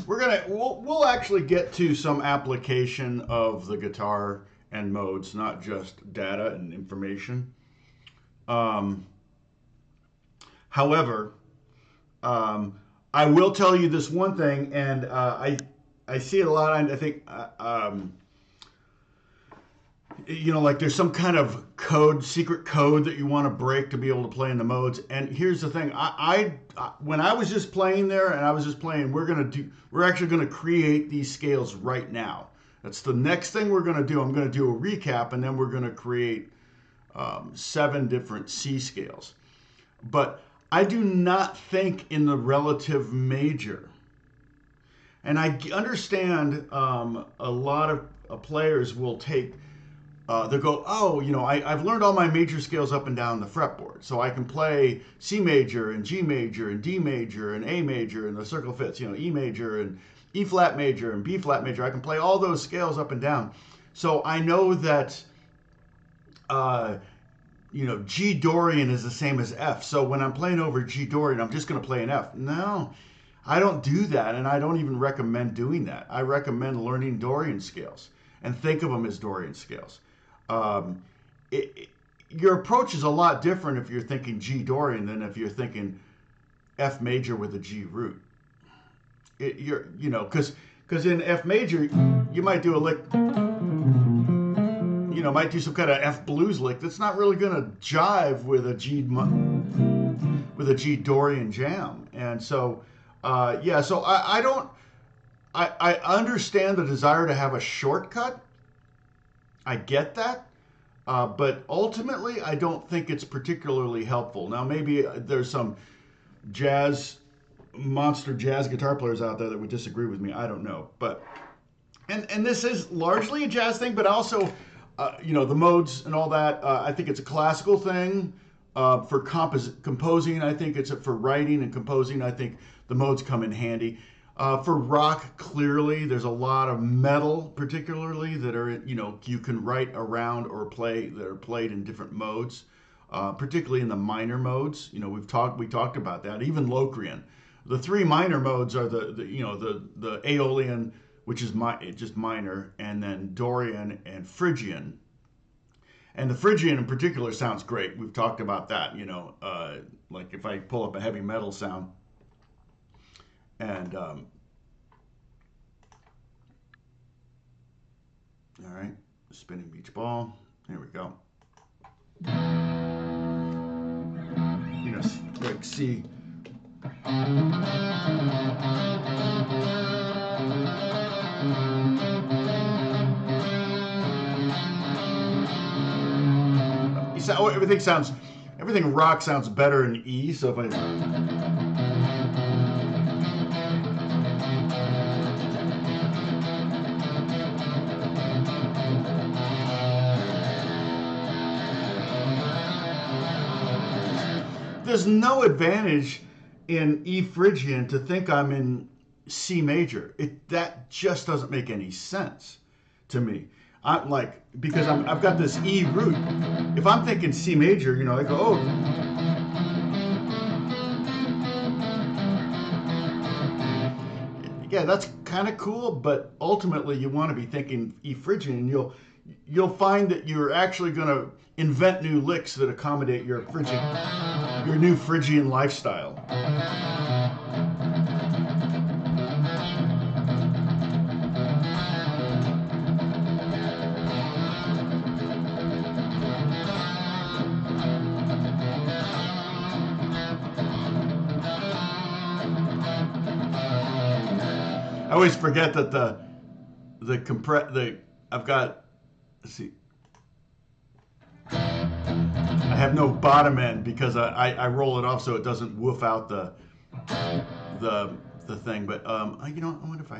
we'll actually get to some application of the guitar and modes, not just data and information. Um, However, I will tell you this one thing, and I see it a lot. I think like there's some kind of code, secret code that you want to break to be able to play in the modes. And here's the thing: when I was just playing there, and I was just playing, we're actually gonna create these scales right now. That's the next thing we're gonna do. I'm gonna do a recap, and then we're gonna create 7 different C scales. But I do not think in the relative major. And I understand a lot of players will take, they'll go, oh, I've learned all my major scales up and down the fretboard. So I can play C major and G major and D major and A major and the circle fits, E major and E flat major and B flat major. I can play all those scales up and down. So I know that G Dorian is the same as F. So when I'm playing over G Dorian, I'm just going to play an F. No, I don't do that, and I don't even recommend doing that. I recommend learning Dorian scales and think of them as Dorian scales. Your approach is a lot different if you're thinking G Dorian than if you're thinking F major with a G root. Because in F major, you might do a lick. Might do some kind of F blues lick that's not really going to jive with a G Dorian jam. And so, so I understand the desire to have a shortcut. I get that. But ultimately, I don't think it's particularly helpful. Now, maybe there's some monster jazz guitar players out there that would disagree with me. I don't know. But, and this is largely a jazz thing, but also, the modes and all that. I think it's a classical thing for composing. I think it's for writing and composing. I think the modes come in handy. For rock, clearly, there's a lot of metal, particularly, that are, you can write around or play, that are played in different modes, particularly in the minor modes. We talked about that. Even Locrian. The 3 minor modes are the Aeolian, which is just minor, and then Dorian and Phrygian. And the Phrygian in particular sounds great. We've talked about that, like if I pull up a heavy metal sound. And, all right, spinning beach ball. Here we go. Like C. Everything rock sounds better in E. So if there's no advantage in E Phrygian to think I'm in C major. That just doesn't make any sense to me. I'm like, because I've got this E root. If I'm thinking C major, I go, oh. Yeah, that's kind of cool, but ultimately you want to be thinking E Phrygian, and you'll find that you're actually going to invent new licks that accommodate your new Phrygian lifestyle. I always forget that I've got, let's see, I have no bottom end because I roll it off so it doesn't woof out the thing. But I wonder if I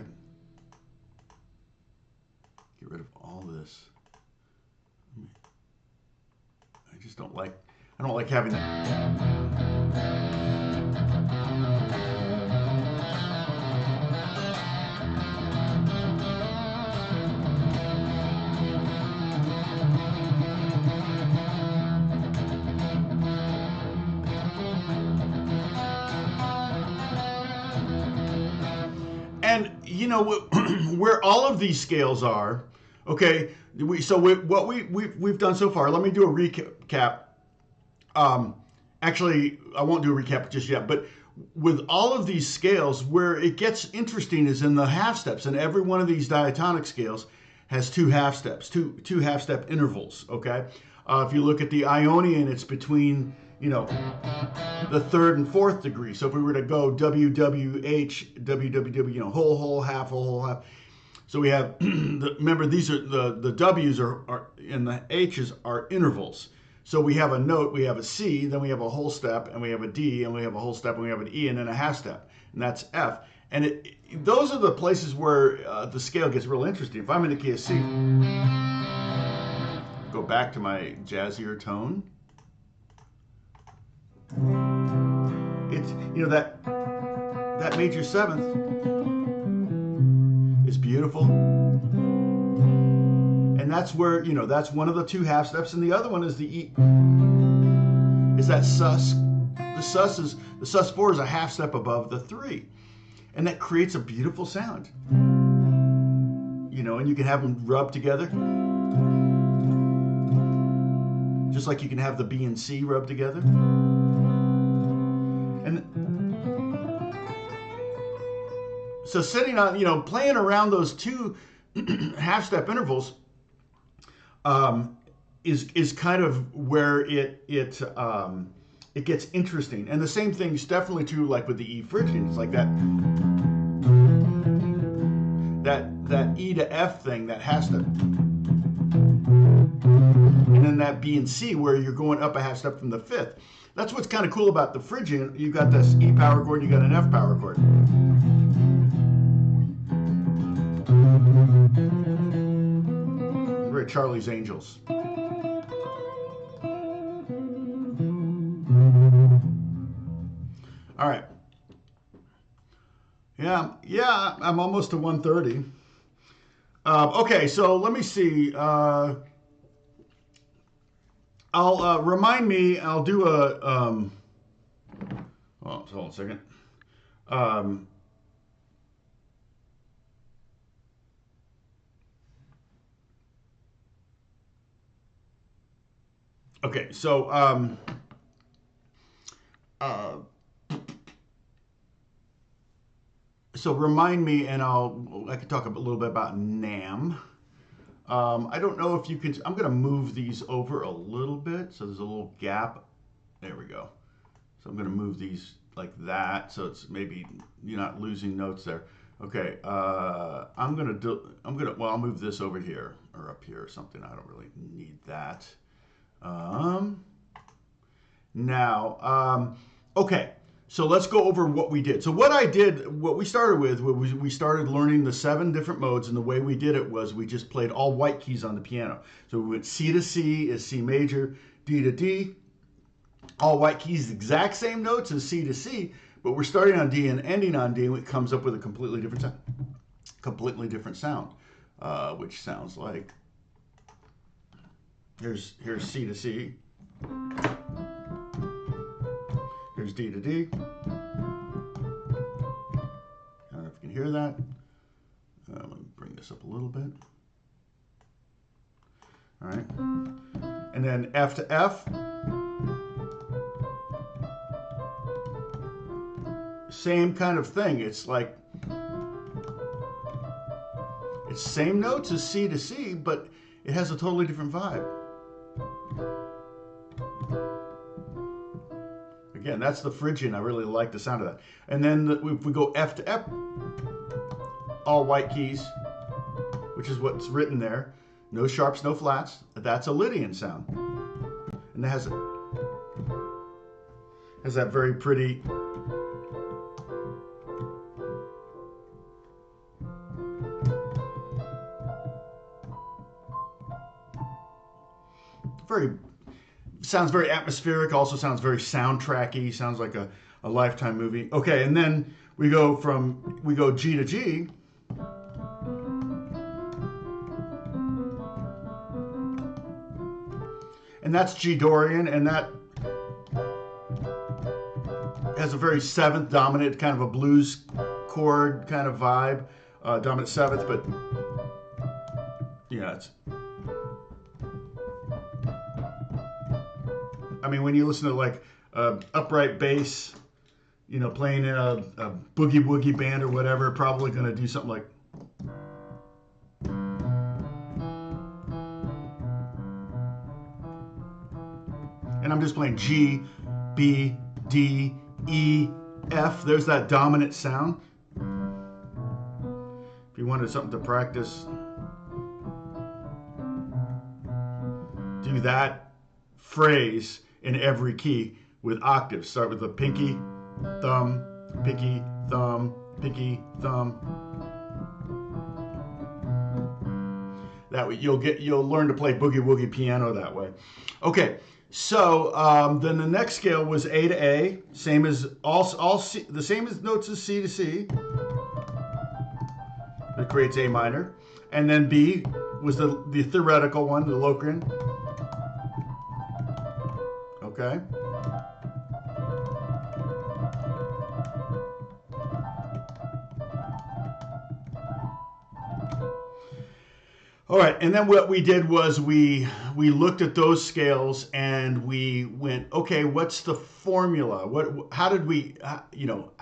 get rid of all this. I don't like having that. And you know where all of these scales are. Okay, what we've done so far. Let me do a recap. Actually, I won't do a recap just yet. But with all of these scales, where it gets interesting is in the half steps, and every one of these diatonic scales has two half steps, two half step intervals. Okay, if you look at the Ionian, it's between the third and fourth degree. So if we were to go WWH, WWW, whole half, whole half. So we have, remember these are the W's are and the H's are intervals. So we have a note, we have a C, then we have a whole step, and we have a D, and we have a whole step, and we have an E, and then a half step, and that's F. And those are the places where the scale gets real interesting. If I'm in the key of C, go back to my jazzier tone. It's that major seventh is beautiful, and that's where that's one of the two half steps, and the other one is the E. Is that sus? The sus4 is a half step above the 3, and that creates a beautiful sound. And you can have them rub together, just like you can have the B and C rub together. And so sitting on, playing around those two half step intervals is kind of where it gets interesting. And the same thing's definitely true like with the E Phrygian. It's like that E to F thing, that half step. And then that B and C where you're going up a half step from the fifth. That's what's kind of cool about the Phrygian. You got this E power chord, you got an F power chord. Very Charlie's Angels. All right. Yeah, I'm almost to 130. Okay, so let me see. I'll remind me. I'll do a. Hold on a second. Okay, so remind me, and I can talk a little bit about NAM. I don't know if you can. I'm going to move these over a little bit, so there's a little gap. There we go. So I'm going to move these like that, so it's maybe you're not losing notes there. Okay, Well, I'll move this over here or up here or something. I don't really need that. Okay. So let's go over what we did. So what we started with, we started learning the 7 different modes, and the way we did it was we just played all white keys on the piano. So we went C to C is C major, D to D, all white keys, exact same notes as C to C, but we're starting on D and ending on D, and it comes up with a completely different sound, which sounds like, here's C to C. Here's D to D. I don't know if you can hear that. Let me bring this up a little bit. All right. And then F to F. Same kind of thing. It's like, it's same notes as C to C, but it has a totally different vibe. Again, that's the Phrygian. I really like the sound of that. And then if we go F to F, all white keys, which is what's written there. No sharps, no flats. That's a Lydian sound. And it has that very pretty sounds very atmospheric, also sounds very soundtracky, sounds like a Lifetime movie. Okay, and then we go G to G. And that's G Dorian, and that has a very 7th dominant, kind of a blues chord kind of vibe, dominant seventh, but yeah, I mean, when you listen to like upright bass, you know, playing in a boogie woogie band or whatever, probably going to do something like. And I'm just playing G, B, D, E, F. There's that dominant sound. If you wanted something to practice, do that phrase in every key with octaves. Start with the pinky, thumb, pinky, thumb, pinky, thumb. That way you'll learn to play boogie woogie piano that way. Okay. So then the next scale was A to A, same as all C, the same as notes as C to C. That creates A minor, and then B was the theoretical one, the Locrian. Okay. All right, and then what we did was we looked at those scales and we went, okay, what's the formula? How did we, you know,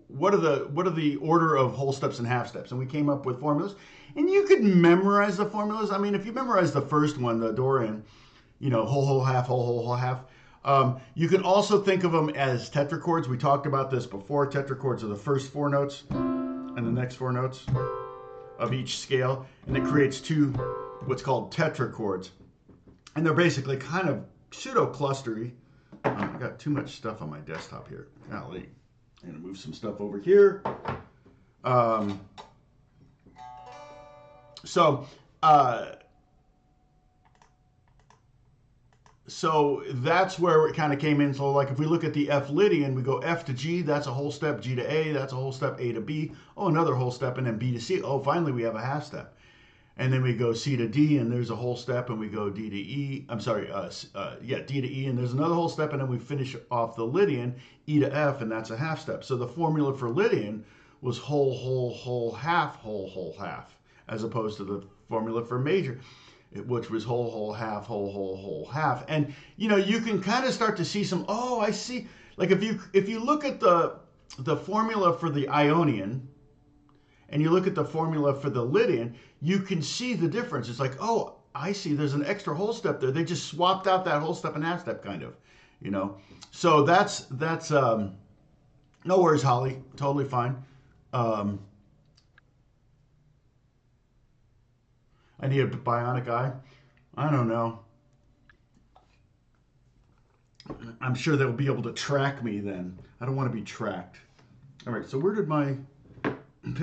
what are the order of whole steps and half steps? And we came up with formulas, and you could memorize the formulas. I mean, if you memorize the first one, the Dorian, you know, whole half, whole half. You can also think of them as tetrachords. We talked about this before. Tetrachords are the first four notes and the next four notes of each scale, and it creates two what's called tetrachords, and they're basically kind of pseudo clustery. I got too much stuff on my desktop here. Golly, I'm gonna move some stuff over here. So that's where it kind of came in. So like if we look at the F Lydian, we go F to G, that's a whole step, G to A, that's a whole step, A to B, oh, another whole step, and then B to C. Oh, finally we have a half step. And then we go C to D, and there's a whole step, and we go D to E. I'm sorry, D to E, and there's another whole step, and then we finish off the Lydian, E to F, and that's a half step. So the formula for Lydian was whole, half, as opposed to the formula for major, which was whole, half. And, you know, you can kind of start to see some, oh, I see. Like if you look at the formula for the Ionian, and you look at the formula for the Lydian, you can see the difference. It's like, oh, I see, there's an extra whole step there. They just swapped out that whole step and half step, kind of, you know. So that's no worries, Holly, totally fine. I need a bionic eye. I don't know. I'm sure they'll be able to track me then. I don't want to be tracked. All right, so where did my...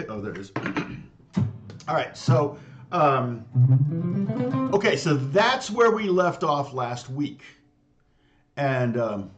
Oh, there it is. All right, so... okay, so that's where we left off last week. And...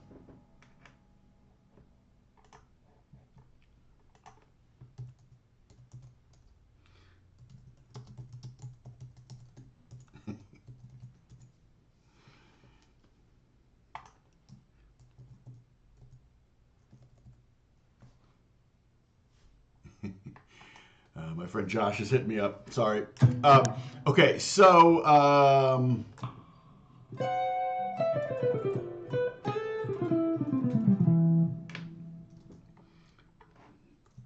my friend Josh has hit me up. Sorry. Okay, so I'm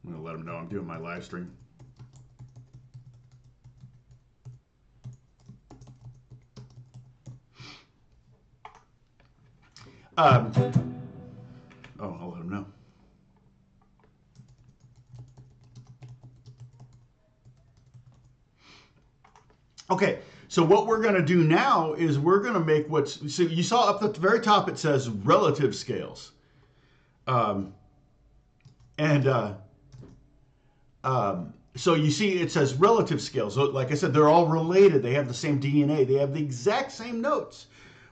going to let him know I'm doing my live stream. Oh, I'll let him know. Okay, so what we're going to do now is we're going to make so you saw up at the very top it says relative scales. So you see it says relative scales. So like I said, they're all related. They have the same DNA. They have the exact same notes,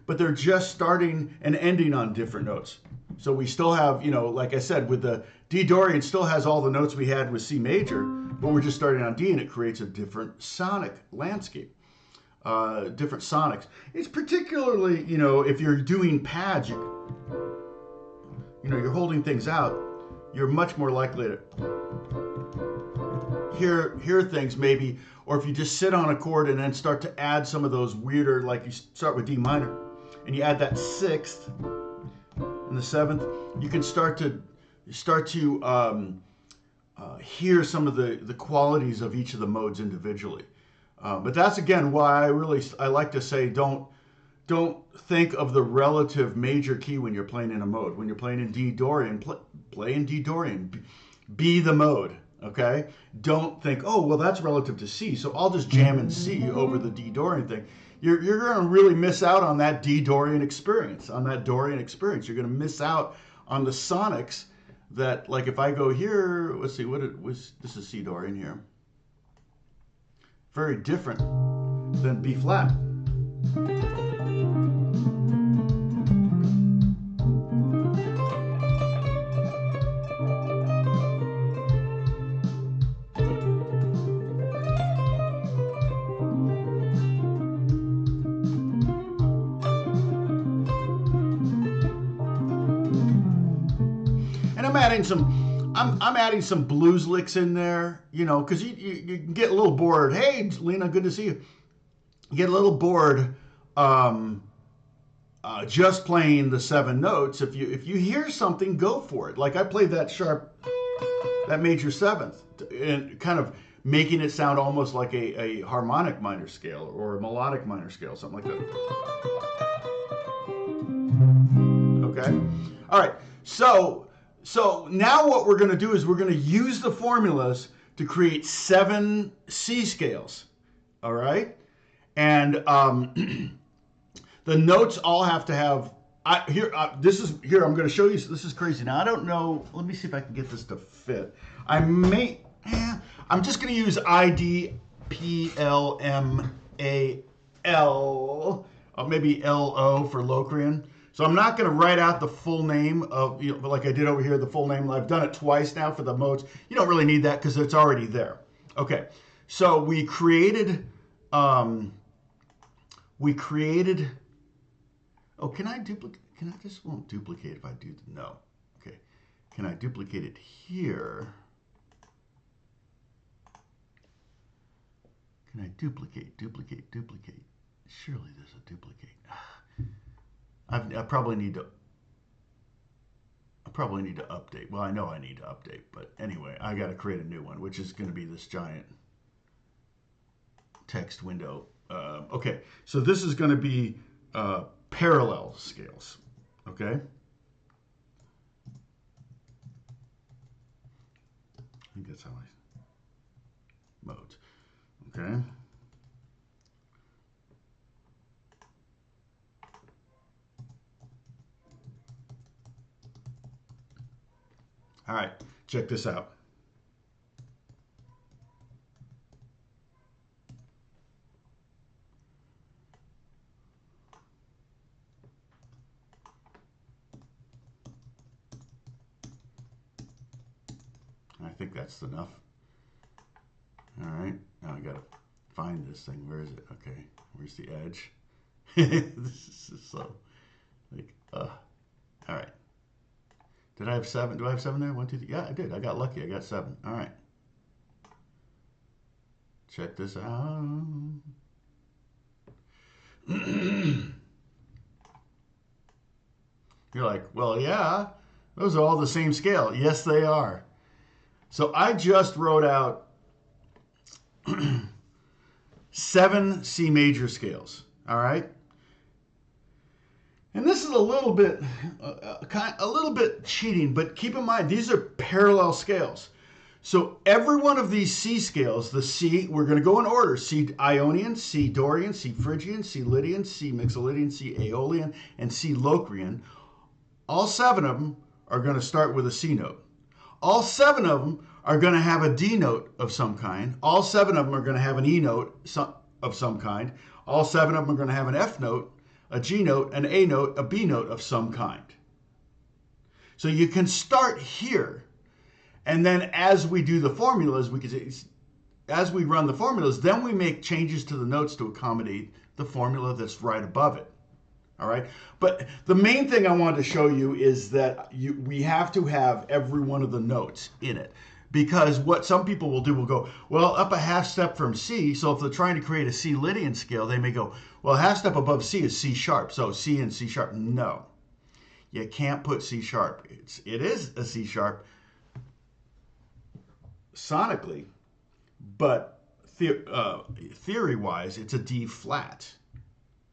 but they're just starting and ending on different notes. So we still have, you know, like I said, with the D Dorian still has all the notes we had with C major, but we're just starting on D, and it creates a different sonic landscape, different sonics. It's particularly, you know, if you're doing pads, you're holding things out. you're much more likely to hear things maybe, or if you just sit on a chord and then start to add some of those weirder, like you start with D minor and you add that sixth and the seventh, you can start to hear some of the qualities of each of the modes individually. But that's again why I like to say don't think of the relative major key when you're playing in a mode. When you're playing in D Dorian, play in D Dorian. Be the mode, okay? Don't think, oh, well, that's relative to C, so I'll just jam in C over the D Dorian thing. You're going to really miss out on that D Dorian experience, on that Dorian experience. You're going to miss out on the sonics that, like if I go here, let's see, this is C Dorian here. Very different than B flat. And I'm adding some blues licks in there, you know, because you can get a little bored. Hey, Lena, good to see you. You get a little bored just playing the 7 notes. If you hear something, go for it. Like I played that major 7th, and kind of making it sound almost like a harmonic minor scale or a melodic minor scale, something like that. Okay? All right. So now what we're going to do is we're going to use the formulas to create 7 C scales, all right? And the notes all have to have, here I'm going to show you, this is crazy. Now I don't know, let me see if I can get this to fit. I'm just going to use IDPLMAL, maybe LO for Locrian. So I'm not going to write out the full name of, like I did over here, the full name. I've done it twice now for the modes. You don't really need that because it's already there. Okay, so we created, oh, can I duplicate? This won't duplicate if I do, no. Okay, can I duplicate it here? Can I duplicate? Surely there's a duplicate. I probably need to update. Well, I know I need to update, but anyway, I got to create a new one, which is going to be this giant text window. Okay, so this is going to be parallel scales. Okay. I think that's how modes. Okay. All right, check this out. I think that's enough. All right, now I gotta find this thing. Where is it? Okay, where's the edge? This is so, like, all right. Did I have 7? Do I have 7 there? 1, 2, 3. Yeah, I did. I got lucky. I got 7. All right. Check this out. You're like, well, yeah, those are all the same scale. Yes, they are. So I just wrote out 7 C major scales. All right. And this is a little bit cheating, but keep in mind, these are parallel scales. So every one of these C scales, the C, we're going to go in order. C Ionian, C Dorian, C Phrygian, C Lydian, C Mixolydian, C Aeolian, and C Locrian. All 7 of them are going to start with a C note. All 7 of them are going to have a D note of some kind. All 7 of them are going to have an E note of some kind. All 7 of them are going to have an F note, a G note, an A note, a B note of some kind. So you can start here, and then as we do the formulas, as we run the formulas, then we make changes to the notes to accommodate the formula that's right above it. All right. But the main thing I wanted to show you is that we have to have every one of the notes in it. Because what some people will do will go, well, up a half step from C. So if they're trying to create a C Lydian scale, they may go, well, a half step above C is C sharp. So C and C sharp. No, you can't put C sharp. It is a C sharp sonically, but theory-wise, it's a D flat.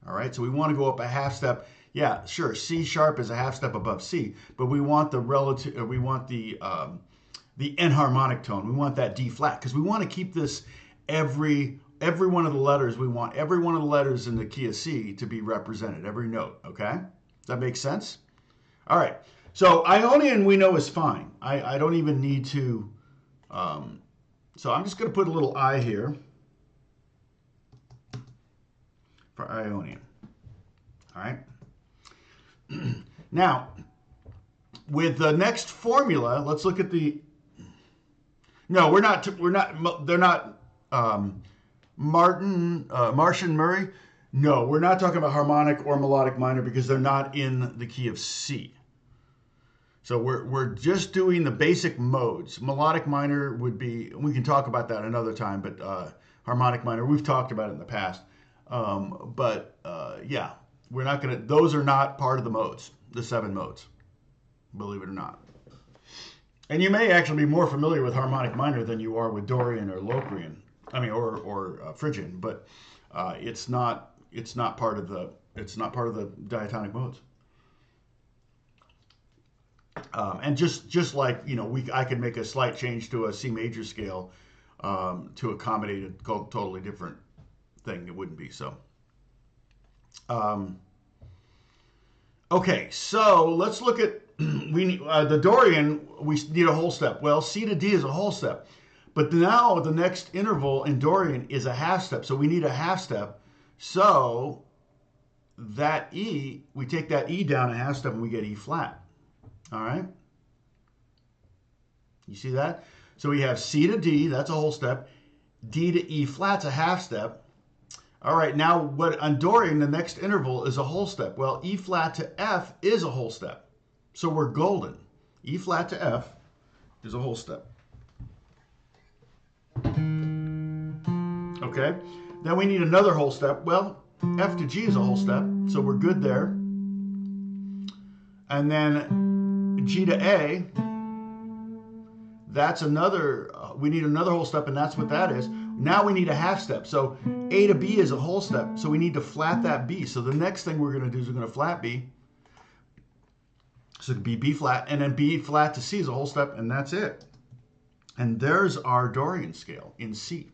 All right, so we want to go up a half step. Yeah, sure, C sharp is a half step above C, but we want the relative. We want the enharmonic tone. We want that D flat because we want to keep this every one of the letters. We want every one of the letters in the key of C to be represented. Every note. Okay, does that make sense? All right. So Ionian we know is fine. I don't even need to. So I'm just going to put a little I here for Ionian. All right. Now, with the next formula, let's look at the. No, we're not. They're not. Martian Murray. No, we're not talking about harmonic or melodic minor because they're not in the key of C. So we're just doing the basic modes. Melodic minor would be. We can talk about that another time, but harmonic minor we've talked about it in the past. Yeah, we're not gonna. Those are not part of the modes, the 7 modes. Believe it or not. And you may actually be more familiar with harmonic minor than you are with Dorian or Locrian. I mean, or Phrygian, but it's not part of the diatonic modes. And just like I could make a slight change to a C major scale to accommodate a totally different thing. It wouldn't be so. Okay, so let's look at the Dorian. We need a whole step. Well, C to D is a whole step, but now the next interval in Dorian is a half step. So we need a half step. So that E, we take that E down a half step and we get E flat. All right. You see that? So we have C to D, that's a whole step. D to E flat's a half step. All right, now what on Dorian, the next interval is a whole step. Well, E flat to F is a whole step. So we're golden. E flat to F is a whole step. Okay, then we need another whole step. Well, F to G is a whole step, so we're good there. And then G to A, that's another, we need another whole step, and that's what that is. Now we need a half step. So A to B is a whole step, so we need to flat that B. So the next thing we're going to do is we're going to flat B. So it could be B flat, and then B flat to C is a whole step, and that's it. And there's our Dorian scale in C.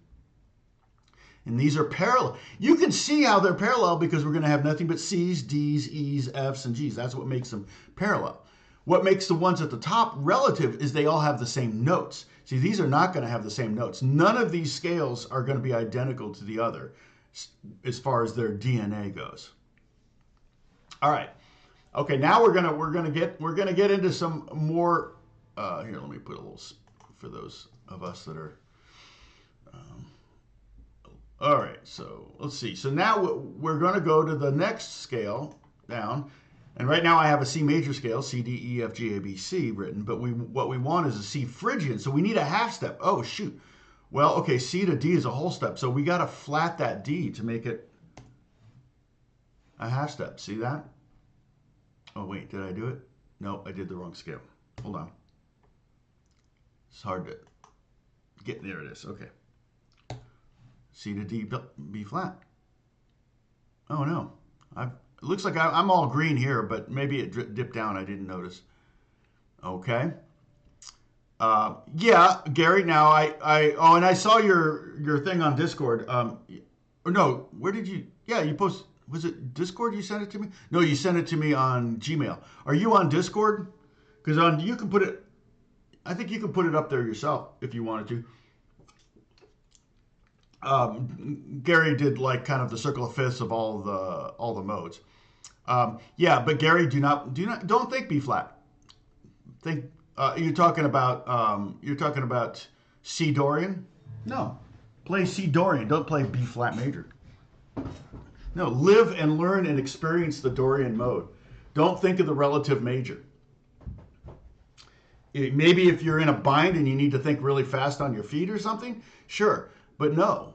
And these are parallel. You can see how they're parallel because we're going to have nothing but C's, D's, E's, F's, and G's. That's what makes them parallel. What makes the ones at the top relative is they all have the same notes. See, these are not going to have the same notes. None of these scales are going to be identical to the other as far as their DNA goes. All right. Okay, now we're gonna get into some more. Here, let me put a little for those of us that are. All right, so let's see. So now we're going to go to the next scale down. And right now I have a C major scale, C, D, E, F, G, A, B, C written. But what we want is a C Phrygian. So we need a half step. Oh, shoot. Well, okay, C to D is a whole step. So we got to flat that D to make it a half step. See that? Oh, wait, did I do it? No, I did the wrong scale. Hold on. It's hard to get. There it is. Okay. C to D, B flat. Oh, no. It looks like I'm all green here, but maybe it dipped down. I didn't notice. Okay. Yeah, Gary. Now and I saw your thing on Discord. Or no, where did you? Yeah, you post. Was it Discord? You sent it to me? No, you sent it to me on Gmail. Are you on Discord? Because you can put it. I think you can put it up there yourself if you wanted to. Gary did like kind of the circle of fifths of all the modes. Yeah, but Gary, don't think B flat. Think you're talking about C Dorian. No, play C Dorian. Don't play B flat major. No, live and learn and experience the Dorian mode. Don't think of the relative major. Maybe if you're in a bind and you need to think really fast on your feet or something, sure. But no,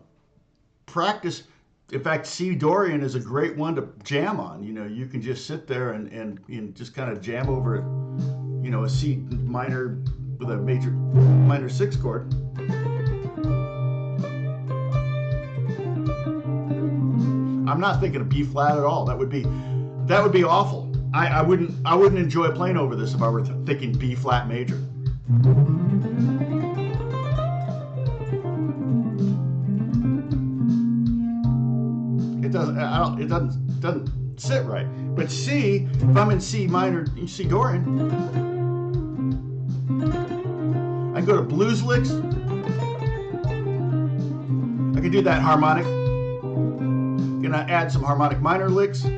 practice. In fact, C Dorian is a great one to jam on. You can just sit there and just kind of jam over, a C minor with a minor six chord. I'm not thinking of B flat at all. That would be awful. I wouldn't enjoy playing over this if I were thinking B flat major. It doesn't sit right. But C, if I'm in C minor, C Dorian, I can go to blues licks. I can do that harmonic. Gonna add some harmonic minor licks. Your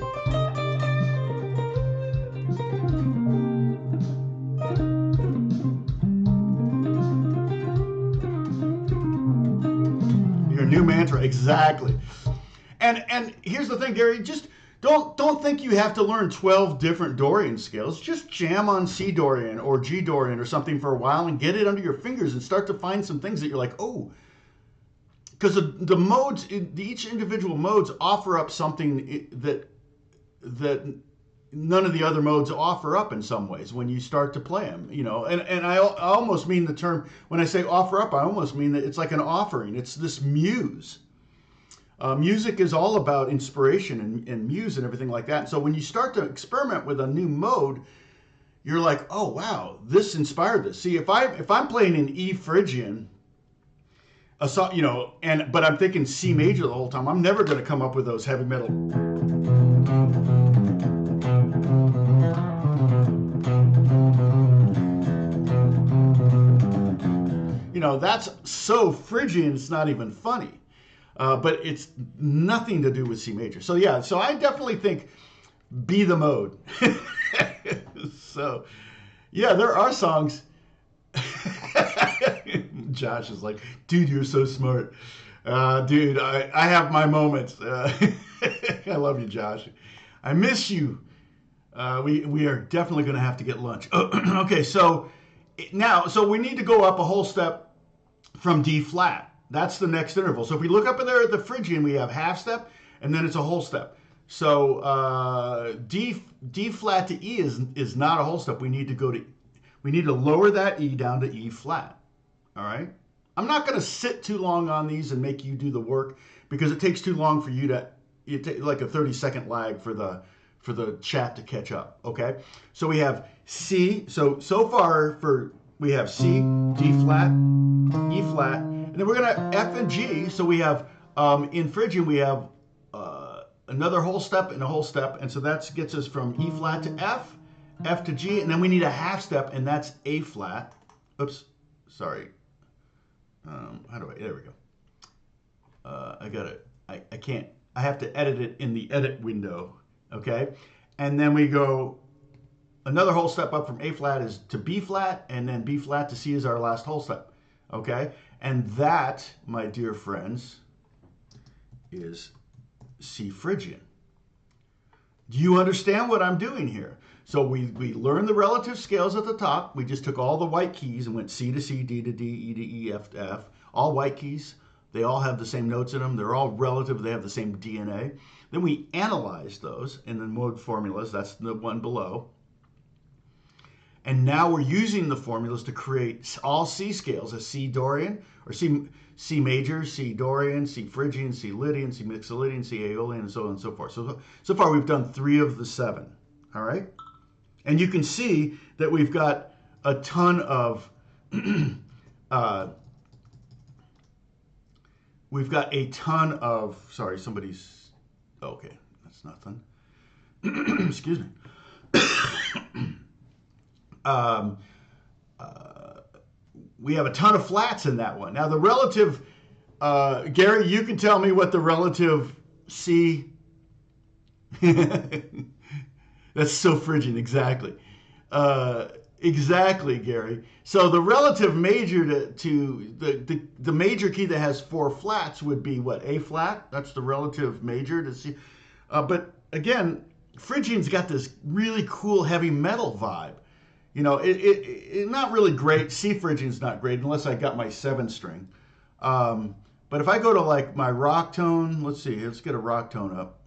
new mantra, exactly. And here's the thing, Gary, just don't think you have to learn 12 different Dorian scales. Just jam on C Dorian or G Dorian or something for a while and get it under your fingers and start to find some things that you're like, oh, because the modes, each individual modes offer up something that none of the other modes offer up in some ways when you start to play them, and I almost mean the term, when I say offer up, I almost mean that it's like an offering. It's this muse. Music is all about inspiration and muse and everything like that. And so when you start to experiment with a new mode, you're like, oh wow, this inspired this. See, if I'm playing in E Phrygian, but I'm thinking C major the whole time, I'm never going to come up with those heavy metal. That's so Phrygian, it's not even funny. But it's nothing to do with C major. So yeah, so I definitely think be the mode. So yeah, there are songs. Josh is like, dude, you're so smart. Dude, I have my moments. I love you, Josh. I miss you. We are definitely going to have to get lunch. Okay, so we need to go up a whole step from D flat. That's the next interval. So if we look up in there at the Phrygian, we have half step, and then it's a whole step. So D flat to E is not a whole step. We need to lower that E down to E flat. All right. I'm not going to sit too long on these and make you do the work because it takes too long for you to. It takes like a 30-second lag for the chat to catch up. Okay. So we have C. So far we have C, D flat, E flat. And then we're going to F and G. So we have, in Phrygian, we have another whole step and a whole step. And so that gets us from E flat to F, F to G. And then we need a half step, and that's A flat. Oops, sorry. There we go. I got it. I can't, I have to edit it in the edit window. Okay. And then we go, another whole step up from A flat is to B flat, and then B flat to C is our last whole step. Okay. And that, my dear friends, is C Phrygian. Do you understand what I'm doing here? So we learned the relative scales at the top. We just took all the white keys and went C to C, D to D, E to E, F to F. All white keys. They all have the same notes in them. They're all relative. They have the same DNA. Then we analyzed those in the mode formulas. That's the one below. And now we're using the formulas to create all C scales, a C Dorian, or C major, C Dorian, C Phrygian, C Lydian, C Mixolydian, C Aeolian, and so on and so forth. So far we've done 3 of the 7. All right? And you can see that we've got a ton of sorry, somebody's, okay, that's nothing. Excuse me. We have a ton of flats in that one. Now the relative, Gary, you can tell me what the relative C, that's so Phrygian, exactly. Exactly, Gary. So the relative major to the major key that has 4 flats would be what? A flat? That's the relative major to C. But again, Phrygian's got this really cool heavy metal vibe. You know, it not really great. C Phrygian's not great unless I got my 7 string. But if I go to like my rock tone, let's see, let's get a rock tone up.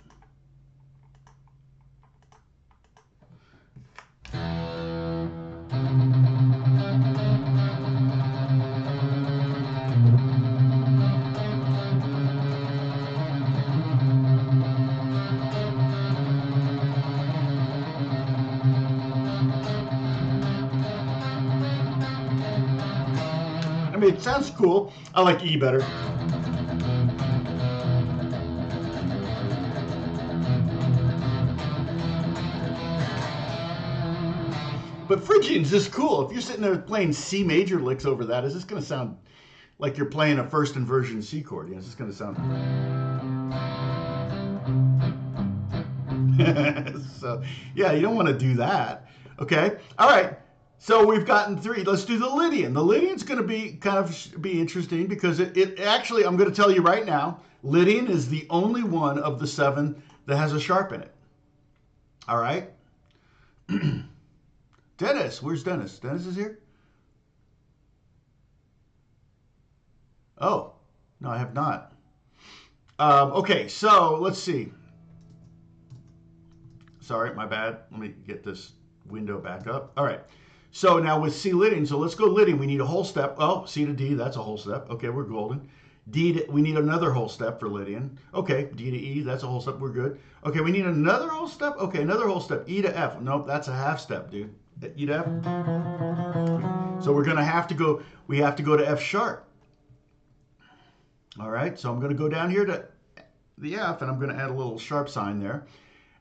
I mean, it sounds cool. I like E better. But Phrygian's just cool. If you're sitting there playing C major licks over that, is this going to sound like you're playing a first inversion C chord? It's just going to sound. So, yeah, you don't want to do that. Okay. All right. So we've gotten 3. Let's do the Lydian. The Lydian's going to be kind of be interesting because it actually, I'm going to tell you right now, Lydian is the only one of the 7 that has a sharp in it. All right. Dennis, where's Dennis? Dennis is here? Oh, no, I have not. Okay, so let's see. Sorry, my bad. Let me get this window back up. All right. So now with C Lydian, so let's go Lydian. We need a whole step. Oh, C to D, that's a whole step. Okay, we're golden. D to, we need another whole step for Lydian. Okay, D to E, that's a whole step. We're good. Okay, we need another whole step. Okay, another whole step. E to F. Nope, that's a half step, dude. E to F. So we're going to have to go, we have to go to F sharp. All right, so I'm going to go down here to the F, and I'm going to add a little sharp sign there.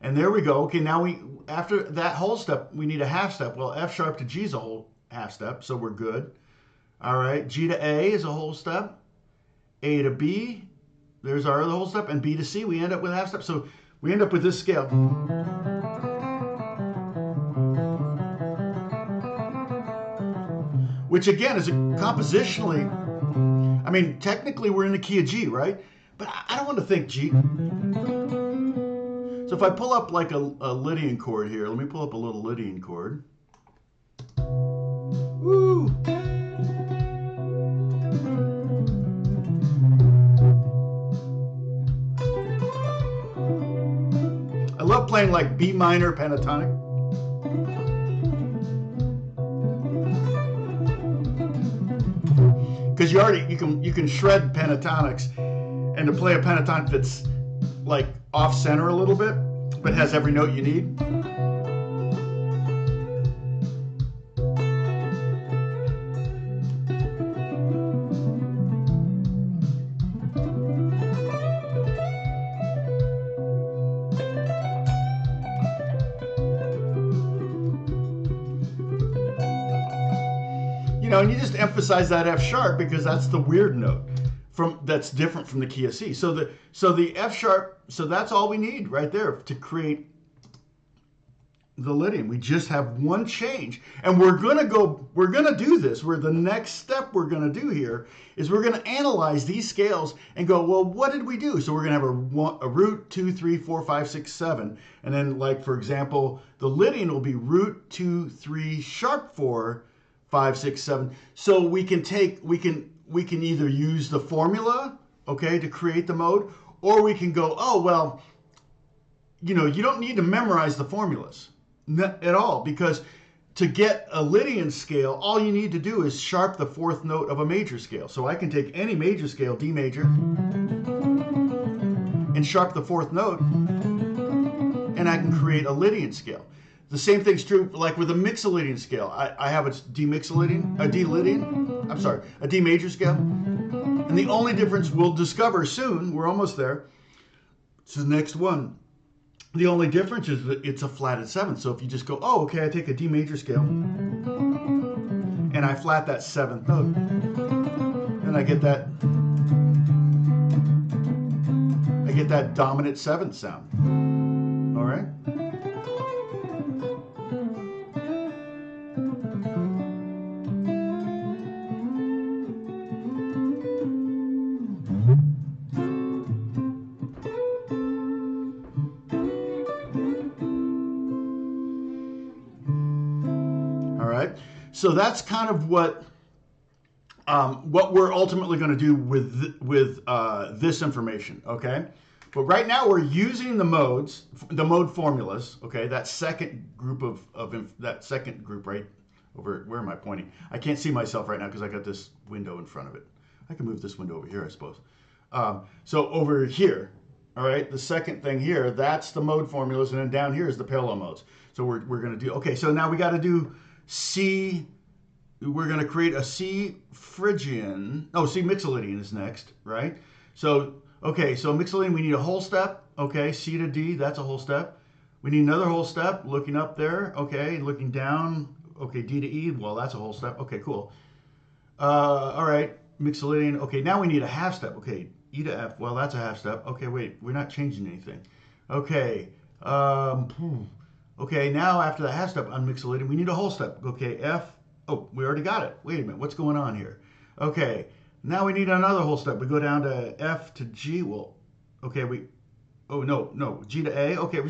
And there we go. Okay, now we, after that whole step, we need a half step. Well, F sharp to G is a whole half step, so we're good. All right, G to A is a whole step. A to B, there's our other whole step. And B to C, we end up with a half step. So we end up with this scale. Which again is compositionally, I mean, technically we're in the key of G, right? But I don't want to think G. So if I pull up like a Lydian chord here, let me pull up a little Lydian chord. Woo! I love playing like B minor pentatonic. Because you can shred pentatonics, and to play a pentatonic that's like off center a little bit, but has every note you need. You know, and you just emphasize that F sharp because that's the weird note that's different from the key of C. So the F sharp, so that's all we need right there to create the Lydian. We just have one change, and we're gonna do this. Where the next step we're gonna do here is we're gonna analyze these scales and go, well, what did we do? So we're gonna have a root 2, 3, 4, 5, 6, 7, and then like for example, the Lydian will be root 2, 3, sharp 4, 5, 6, 7. So we can either use the formula, okay, to create the mode, or we can go, oh, well, you know, you don't need to memorize the formulas at all, because to get a Lydian scale, all you need to do is sharp the 4th note of a major scale. So I can take any major scale, D major, and sharp the 4th note, and I can create a Lydian scale. The same thing's true like with a Mixolydian scale. I have a D Mixolydian, a D Lydian, I'm sorry, a D major scale. And the only difference we'll discover soon, we're almost there, it's the next one. The only difference is that it's a flatted 7th. So if you just go, oh, okay, I take a D major scale, and I flat that 7th note, then I get that dominant 7th sound. All right? So that's kind of what we're ultimately going to do with this information, okay? But right now we're using the modes, the mode formulas, okay? That second group that second group right over, where am I pointing? I can't see myself right now because I got this window in front of it. I can move this window over here, I suppose. So over here, all right, the second thing here, that's the mode formulas, and then down here is the parallel modes. So we're going to do, okay, so now we got to do C. We're going to create a C Phrygian. Oh, C Mixolydian is next, right? So, okay, so Mixolydian, we need a whole step. Okay, C to D, that's a whole step. We need another whole step, looking up there. Okay, looking down. Okay, D to E, well, that's a whole step. Okay, cool. All right, Mixolydian. Okay, now we need a half step. Okay, E to F, well, that's a half step. Okay, wait, we're not changing anything. Okay, okay, now after the half step on Mixolydian, we need a whole step. Okay, F. Oh, we already got it. Wait a minute. What's going on here? Okay. Now we need another whole step. We go down to F to G. Well, okay. Oh, no. G to A. Okay.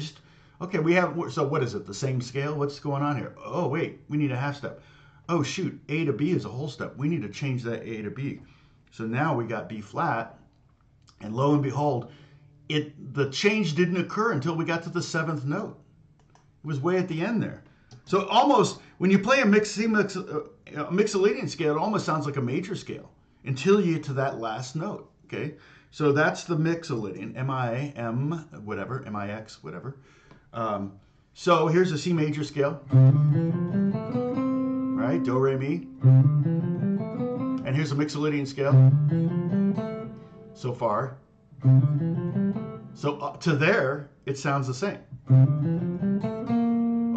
We have, so what is it? The same scale? What's going on here? Oh, wait. We need a half step. Oh, shoot. A to B is a whole step. We need to change that A to B. So now we got B flat. And lo and behold, the change didn't occur until we got to the seventh note. It was way at the end there. So almost, when you play a Mixolydian scale, it almost sounds like a major scale until you get to that last note, okay? So that's the Mixolydian, M-I-M, whatever, M-I-X, whatever. So here's a C major scale, right? Do, re, mi. And here's a Mixolydian scale so far. So to there, it sounds the same.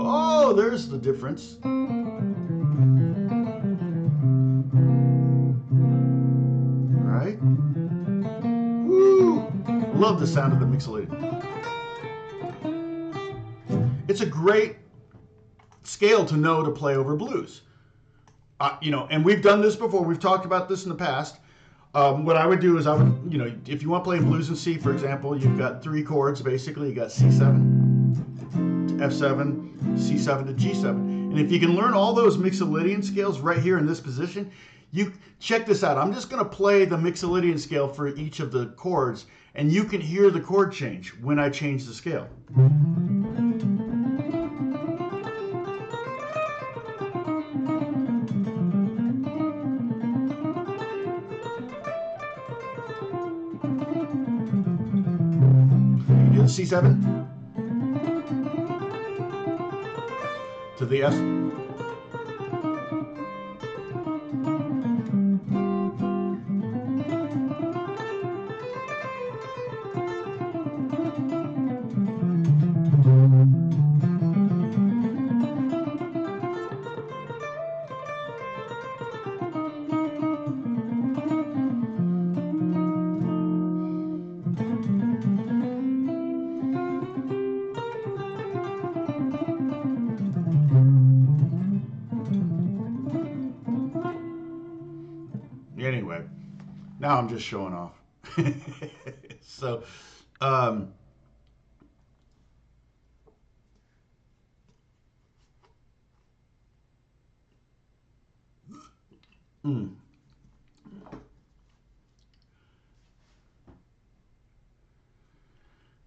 Oh, there's the difference. Right? Woo! Love the sound of the Mixolydian. It's a great scale to know to play over blues. And we've done this before. We've talked about this in the past. What I would do is if you want to play in blues in C, for example, you've got three chords, basically. You got C7 to F7, C7 to G7. And if you can learn all those Mixolydian scales right here in this position, you check this out. I'm just going to play the Mixolydian scale for each of the chords, and you can hear the chord change when I change the scale. You do the C7 to the F. Anyway, now I'm just showing off. So,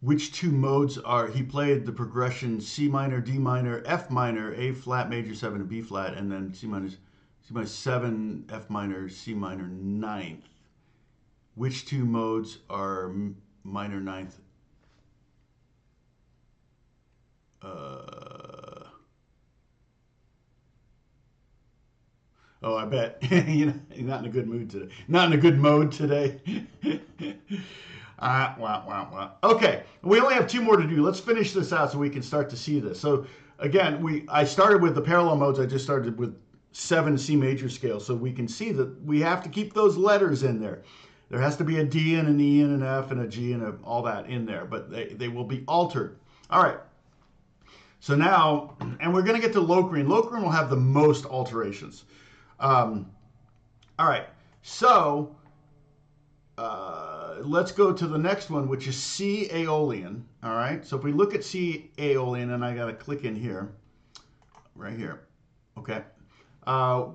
which two modes are, he played the progression C minor, D minor, F minor, A flat, major 7, and B flat, and then C minor 7, F minor, C minor 9th. Which two modes are minor 9th? Oh, I bet. You're not in a good mood today. Not in a good mode today. Okay, we only have two more to do. Let's finish this out so we can start to see this. So again, I started with the parallel modes. I just started with 7 C major scales, so we can see that we have to keep those letters in there. There has to be a D and an E and an F and a G and all that in there, but they will be altered. All right. So now, and we're going to get to Locrian. Locrian will have the most alterations. All right. So let's go to the next one, which is C Aeolian. All right. So if we look at C Aeolian, and I got to click in here, right here. Okay.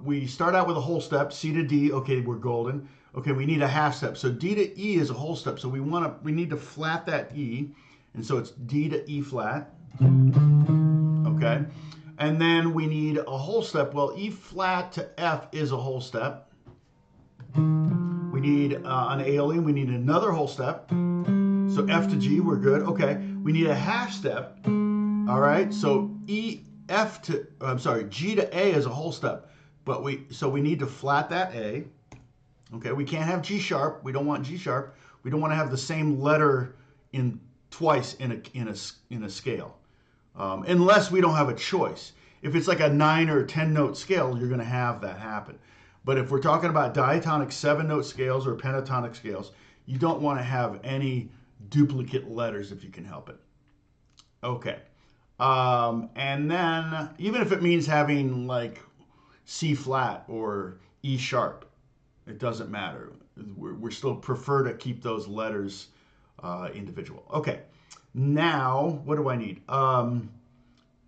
We start out with a whole step, C to D. Okay, we're golden. Okay, we need a half step. So D to E is a whole step. So we need to flat that E, and so it's D to E flat. Okay, and then we need a whole step. Well, E flat to F is a whole step. We need an Aeolian. We need another whole step. So F to G, we're good. Okay, we need a half step. All right, so G to A is a whole step, but we need to flat that A. Okay, we can't have G sharp. We don't want G sharp. We don't want to have the same letter in twice in a scale, unless we don't have a choice. If it's like a 9 or 10 note scale, you're going to have that happen. But if we're talking about diatonic 7-note scales or pentatonic scales, you don't want to have any duplicate letters if you can help it. Okay. And then even if it means having like C flat or E sharp, it doesn't matter. We're still prefer to keep those letters individual. Okay. Now, what do I need?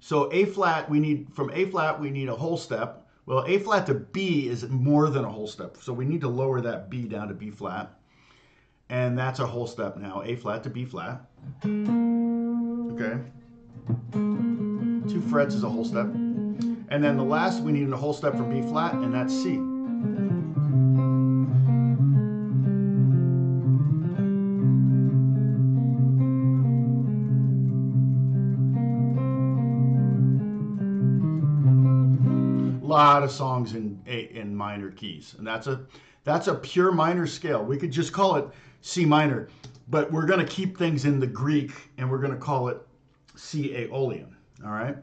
So A flat, from A flat, we need a whole step. Well, A flat to B is more than a whole step. So we need to lower that B down to B flat. And that's a whole step now. A flat to B flat. Okay. 2 frets is a whole step. And then the last, we need a whole step from B flat, and that's C. Lot of songs in minor keys, and that's a pure minor scale. We could just call it C minor, but we're going to keep things in the Greek, and we're going to call it C Aeolian. All right,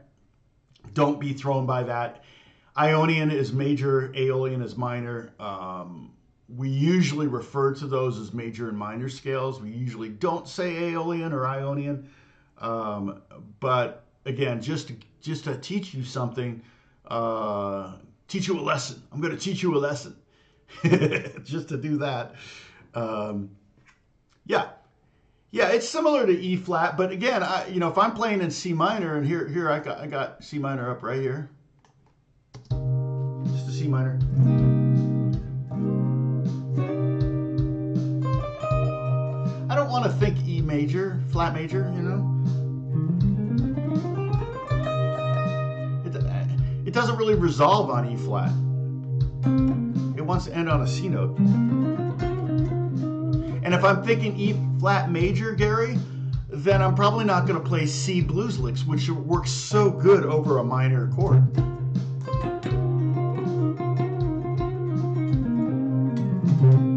don't be thrown by that. Ionian is major, Aeolian is minor. We usually refer to those as major and minor scales. We usually don't say Aeolian or Ionian, but again, just to teach you something. Teach you a lesson. I'm going to teach you a lesson. Just to do that. Yeah, it's similar to E flat, but again, if I'm playing in C minor, and here I got C minor up right here, just a C minor. I don't want to think E major, flat major, It doesn't really resolve on E flat. It wants to end on a C note. And if I'm thinking E flat major, Gary, then I'm probably not going to play C blues licks, which works so good over a minor chord.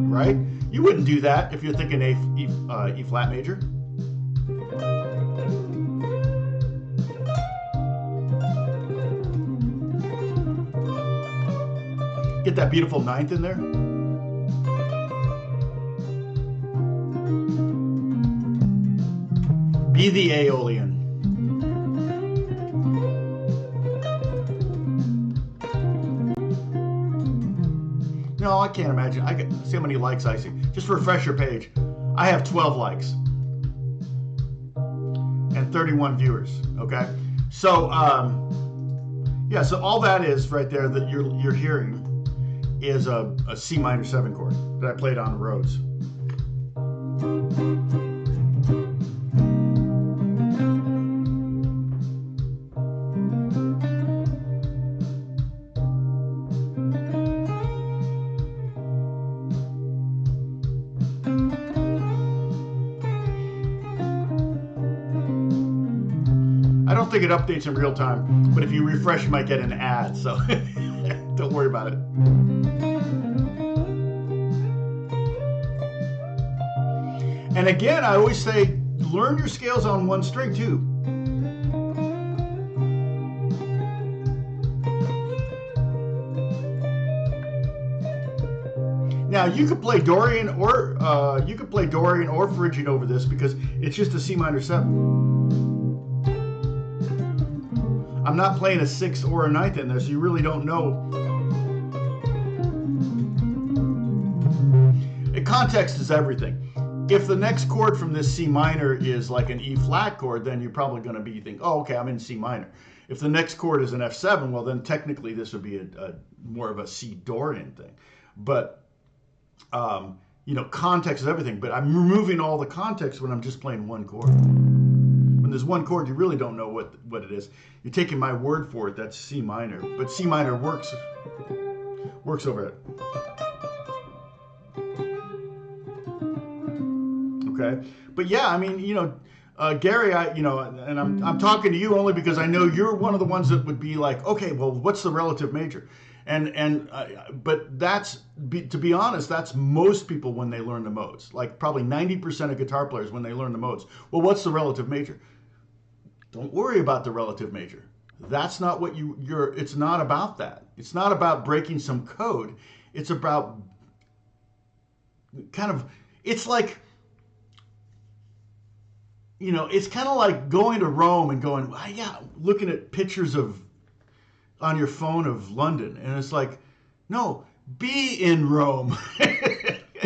Right? You wouldn't do that if you're thinking E flat major. Get that beautiful ninth in there. Be the Aeolian. No, I can't imagine. See how many likes I see. Just refresh your page. I have 12 likes and 31 viewers. Okay, so yeah, so all that is right there that you're hearing is a C minor 7 chord that I played on Rhodes. I don't think it updates in real time, but if you refresh, you might get an ad, so don't worry about it. And again, I always say, learn your scales on one string too. Now you could play Dorian or Phrygian over this because it's just a C minor 7. I'm not playing a 6th or a 9th in there, so you really don't know. Context is everything. If the next chord from this C minor is like an E flat chord, then you're probably going to be thinking, oh, okay, I'm in C minor. If the next chord is an F7, well, then technically this would be a more of a C Dorian thing. But, you know, context is everything. But I'm removing all the context when I'm just playing one chord. When there's one chord, you really don't know what it is. You're taking my word for it. That's C minor. But C minor works over it. Okay? But yeah, I mean, you know, Gary, you know, and I'm talking to you only because I know you're one of the ones that would be like, okay, well, what's the relative major? But that's, to be honest, that's most people when they learn the modes. Like probably 90% of guitar players when they learn the modes. Well, what's the relative major? Don't worry about the relative major. That's not what it's not about that. It's not about breaking some code. It's about kind of, it's like, you know, it's kind of like going to Rome and going, yeah, looking at pictures on your phone of London. And it's like, no, be in Rome.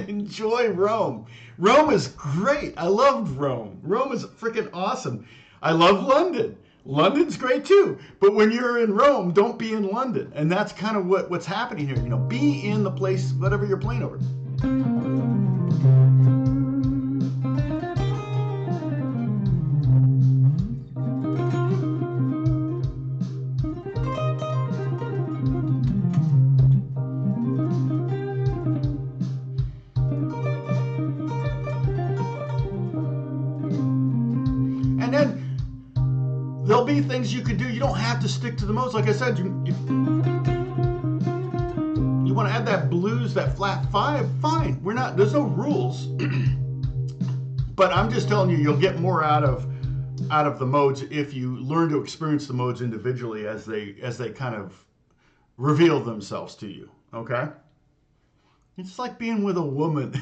Enjoy Rome. Rome is great. I loved Rome. Rome is freaking awesome. I love London. London's great too. But when you're in Rome, don't be in London. And that's kind of what's happening here. You know, be in the place, whatever you're playing over. And then there'll be things you could do. You don't have to stick to the modes. Like I said, you want to add that blues, that flat 5, fine. There's no rules. But I'm just telling you, you'll get more out of the modes if you learn to experience the modes individually as they kind of reveal themselves to you. Okay? It's like being with a woman.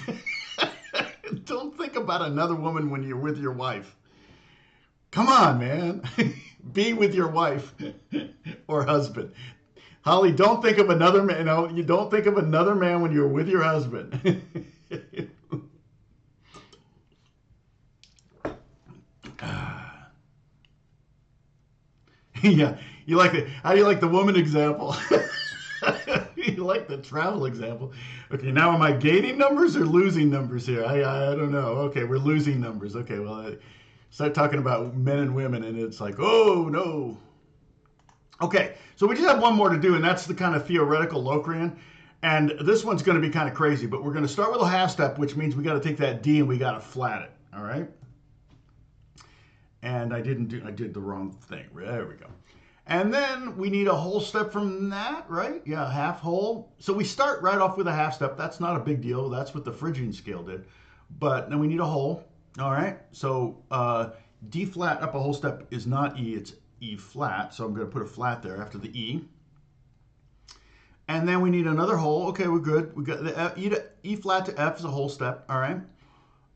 Don't think about another woman when you're with your wife. Come on, man. Be with your wife or husband. Holly, don't think of another man. No, you don't think of another man when you're with your husband. Yeah, you like it. How do you like the woman example? You like the travel example. Okay, now am I gaining numbers or losing numbers here? I don't know. Okay, we're losing numbers. Okay, well, start talking about men and women, and it's like, oh, no. Okay, so we just have one more to do, and that's the kind of theoretical Locrian. And this one's going to be kind of crazy, but we're going to start with a half step, which means we got to take that D and we got to flat it, all right? And I did the wrong thing. There we go. And then we need a whole step from that, right? Yeah, half whole. So we start right off with a half step. That's not a big deal. That's what the Phrygian scale did. But then we need a whole. All right. So D flat up a whole step is not E, it's E flat. So I'm going to put a flat there after the E. And then we need another whole. Okay, we're good. We got the E flat to F is a whole step. All right.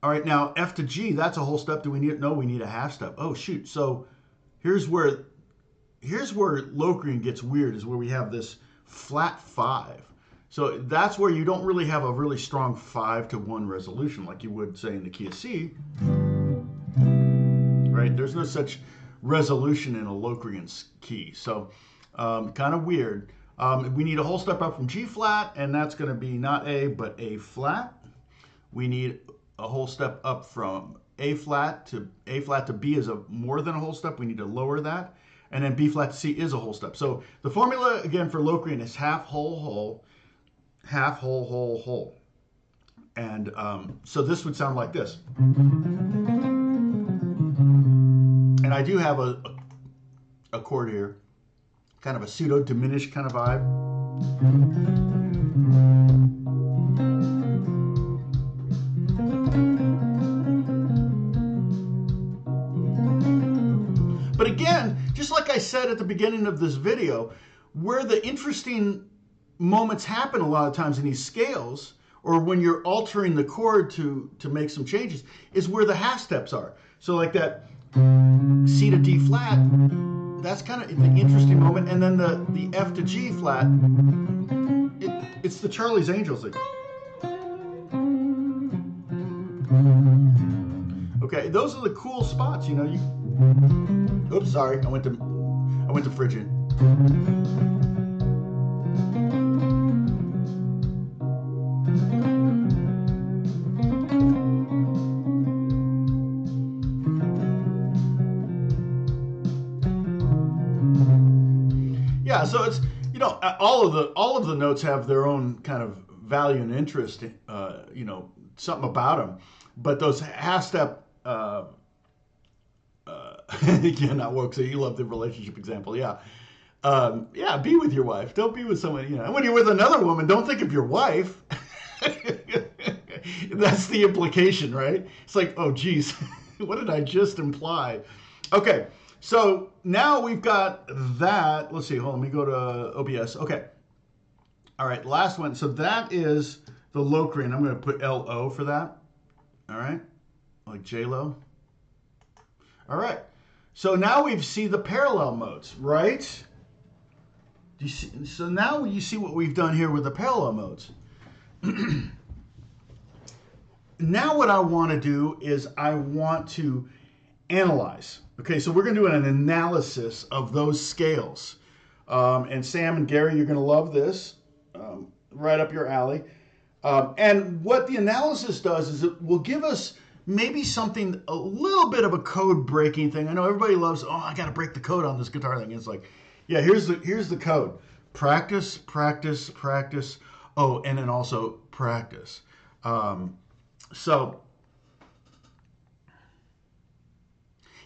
All right, now F to G, that's a whole step. Do we need it? No, we need a half step. Oh, shoot. So here's where Locrian gets weird, is where we have this flat 5. So that's where you don't really have a really strong 5-to-1 resolution like you would, say, in the key of C. Right? There's no such resolution in a Locrian key. So kind of weird. We need a whole step up from G flat, and that's going to be not A, but A flat. We need a whole step up from A flat to B is more than a whole step. We need to lower that. And then B flat to C is a whole step. So the formula, again, for Locrian is half, whole, whole, half, whole, whole, whole. And so this would sound like this. And I do have a chord here, kind of a pseudo-diminished kind of vibe. But again, just like I said at the beginning of this video, where the interesting moments happen a lot of times in these scales, or when you're altering the chord to make some changes, is where the half steps are. So like that C to D flat, that's kind of the interesting moment. And then the F to G flat, it's the Charlie's Angels thing. Okay, those are the cool spots, you know. Oops, sorry, I I went to Phrygian. Yeah, so it's, all of the notes have their own kind of value and interest, something about them. But those half step, yeah, not woke. So you love the relationship example, yeah. Yeah, be with your wife. Don't be with someone, And when you're with another woman, don't think of your wife. That's the implication, right? It's like, oh, geez, what did I just imply? Okay, so now we've got that. Let's see, hold on, let me go to OBS. Okay. All right, last one. So that is the Locrian. I'm going to put LO for that. All right, like J-Lo. All right. So now we see the parallel modes, right? Do you see? So now you see what we've done here with the parallel modes. Now what I want to do is I want to analyze. Okay, so we're going to do an analysis of those scales. And Sam and Gary, you're going to love this. Right up your alley. And what the analysis does is it will give us maybe something, a little bit of a code breaking thing. I know everybody loves, I got to break the code on this guitar thing. It's like, yeah, here's the code. Practice, practice, practice. Oh, and then also practice. So,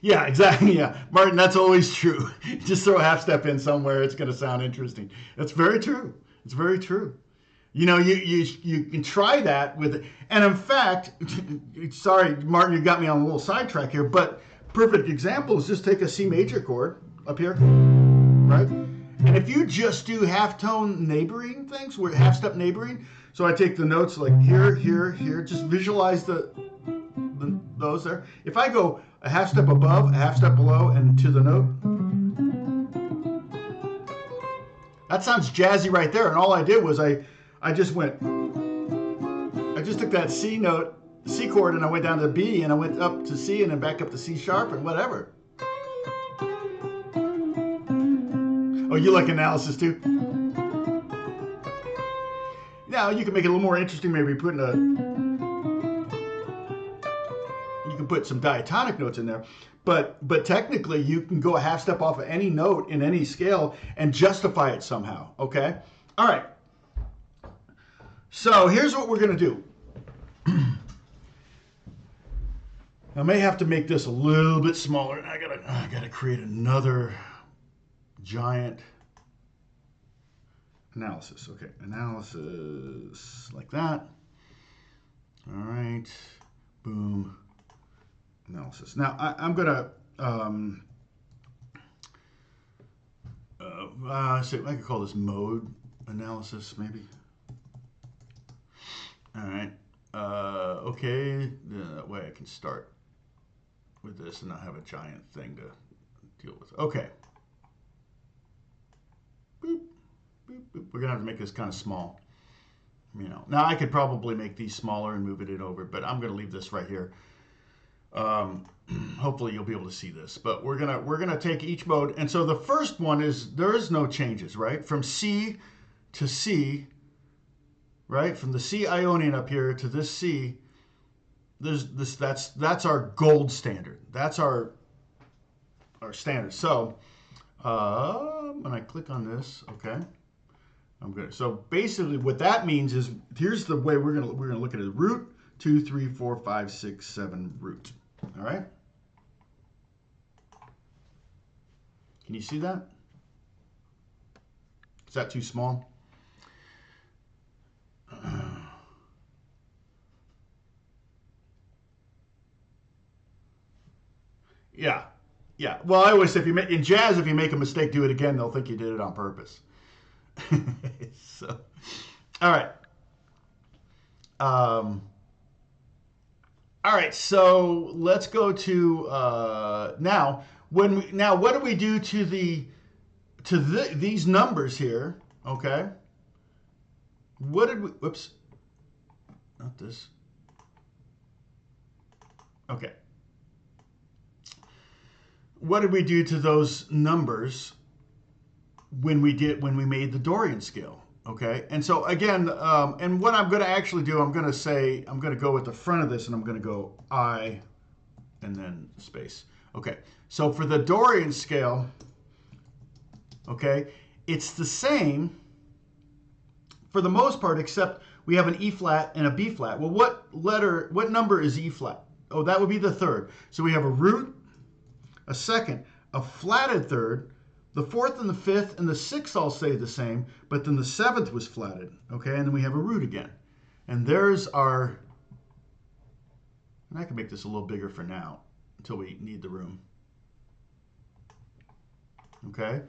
yeah, exactly. Yeah, Martin, that's always true. Just throw a half step in somewhere. It's going to sound interesting. That's very true. It's very true. You can try that with, and in fact, sorry, Martin, you got me on a little sidetrack here, but perfect example is just take a C major chord up here, right? And if you just do half tone neighboring things, where half step neighboring, so I take the notes like here, here, here, just visualize those there. If I go a half step above, a half step below, and to the note, that sounds jazzy right there. And all I did was I just took that C note, C chord, and I went down to B, and I went up to C, and then back up to C sharp, and whatever. Oh, you like analysis too? Now you can make it a little more interesting. Maybe you can put some diatonic notes in there, but technically you can go a half step off of any note in any scale and justify it somehow. Okay. All right. So here's what we're going to do. I may have to make this a little bit smaller. I gotta create another giant analysis. Okay, analysis like that. All right, boom, analysis. Now I'm gonna say I could call this mode analysis maybe. All right. Okay. That way I can start with this and not have a giant thing to deal with. Okay. Boop, boop, boop. We're gonna have to make this kind of small. Now I could probably make these smaller and move it over, but I'm gonna leave this right here. Hopefully you'll be able to see this. But we're gonna take each mode, and so the first one is there is no changes, right? From C to C. Right, from the C Ionian up here to this C, that's our gold standard. That's our standard. So when I click on this, okay, I'm good. So basically, what that means is here's the way we're gonna look at it: root 2, 3, 4, 5, 6, 7 root. All right. Can you see that? Is that too small? Yeah. Well, I always say in jazz, if you make a mistake, do it again. They'll think you did it on purpose. So, all right. All right. So let's go to now. What do we do to these numbers here? Okay. What did we? Whoops. Not this. Okay. What did we do to those numbers when we made the Dorian scale. Okay, and so again, and what I'm going to actually do, I'm going to go at the front of this, and I'm going to go I, and then space. Okay, so for the Dorian scale, okay, it's the same for the most part, except we have an E flat and a B flat. Well, what number is E flat? Oh, that would be the third. So we have a root, a second, a flatted third. The fourth and the fifth and the sixth all stay the same, but then the seventh was flatted, okay? And then we have a root again. And there's our, and I can make this a little bigger for now until we need the room, okay?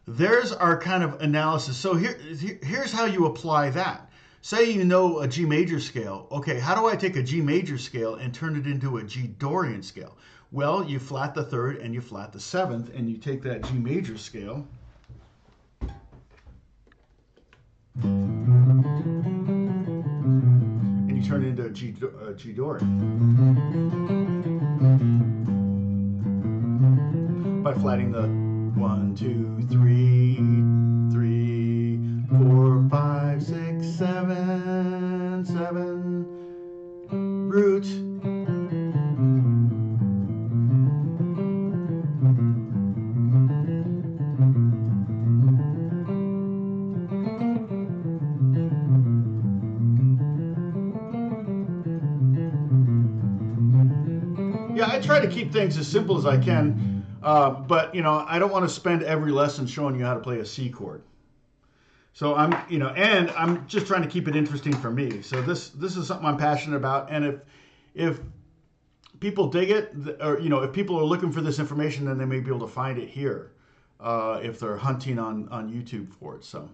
There's our kind of analysis. So here's how you apply that. Say you know a G major scale. Okay, how do I take a G major scale and turn it into a G Dorian scale? Well, you flat the third and you flat the seventh, and you take that G major scale and you turn it into a G Dorian by flatting the 1, 2, 3, 4, 5, 6, 7, 7 root. Yeah, I try to keep things as simple as I can, but I don't want to spend every lesson showing you how to play a C chord. So and I'm just trying to keep it interesting for me. So this is something I'm passionate about, and if people dig it, or if people are looking for this information, then they may be able to find it here if they're hunting on YouTube for it. So.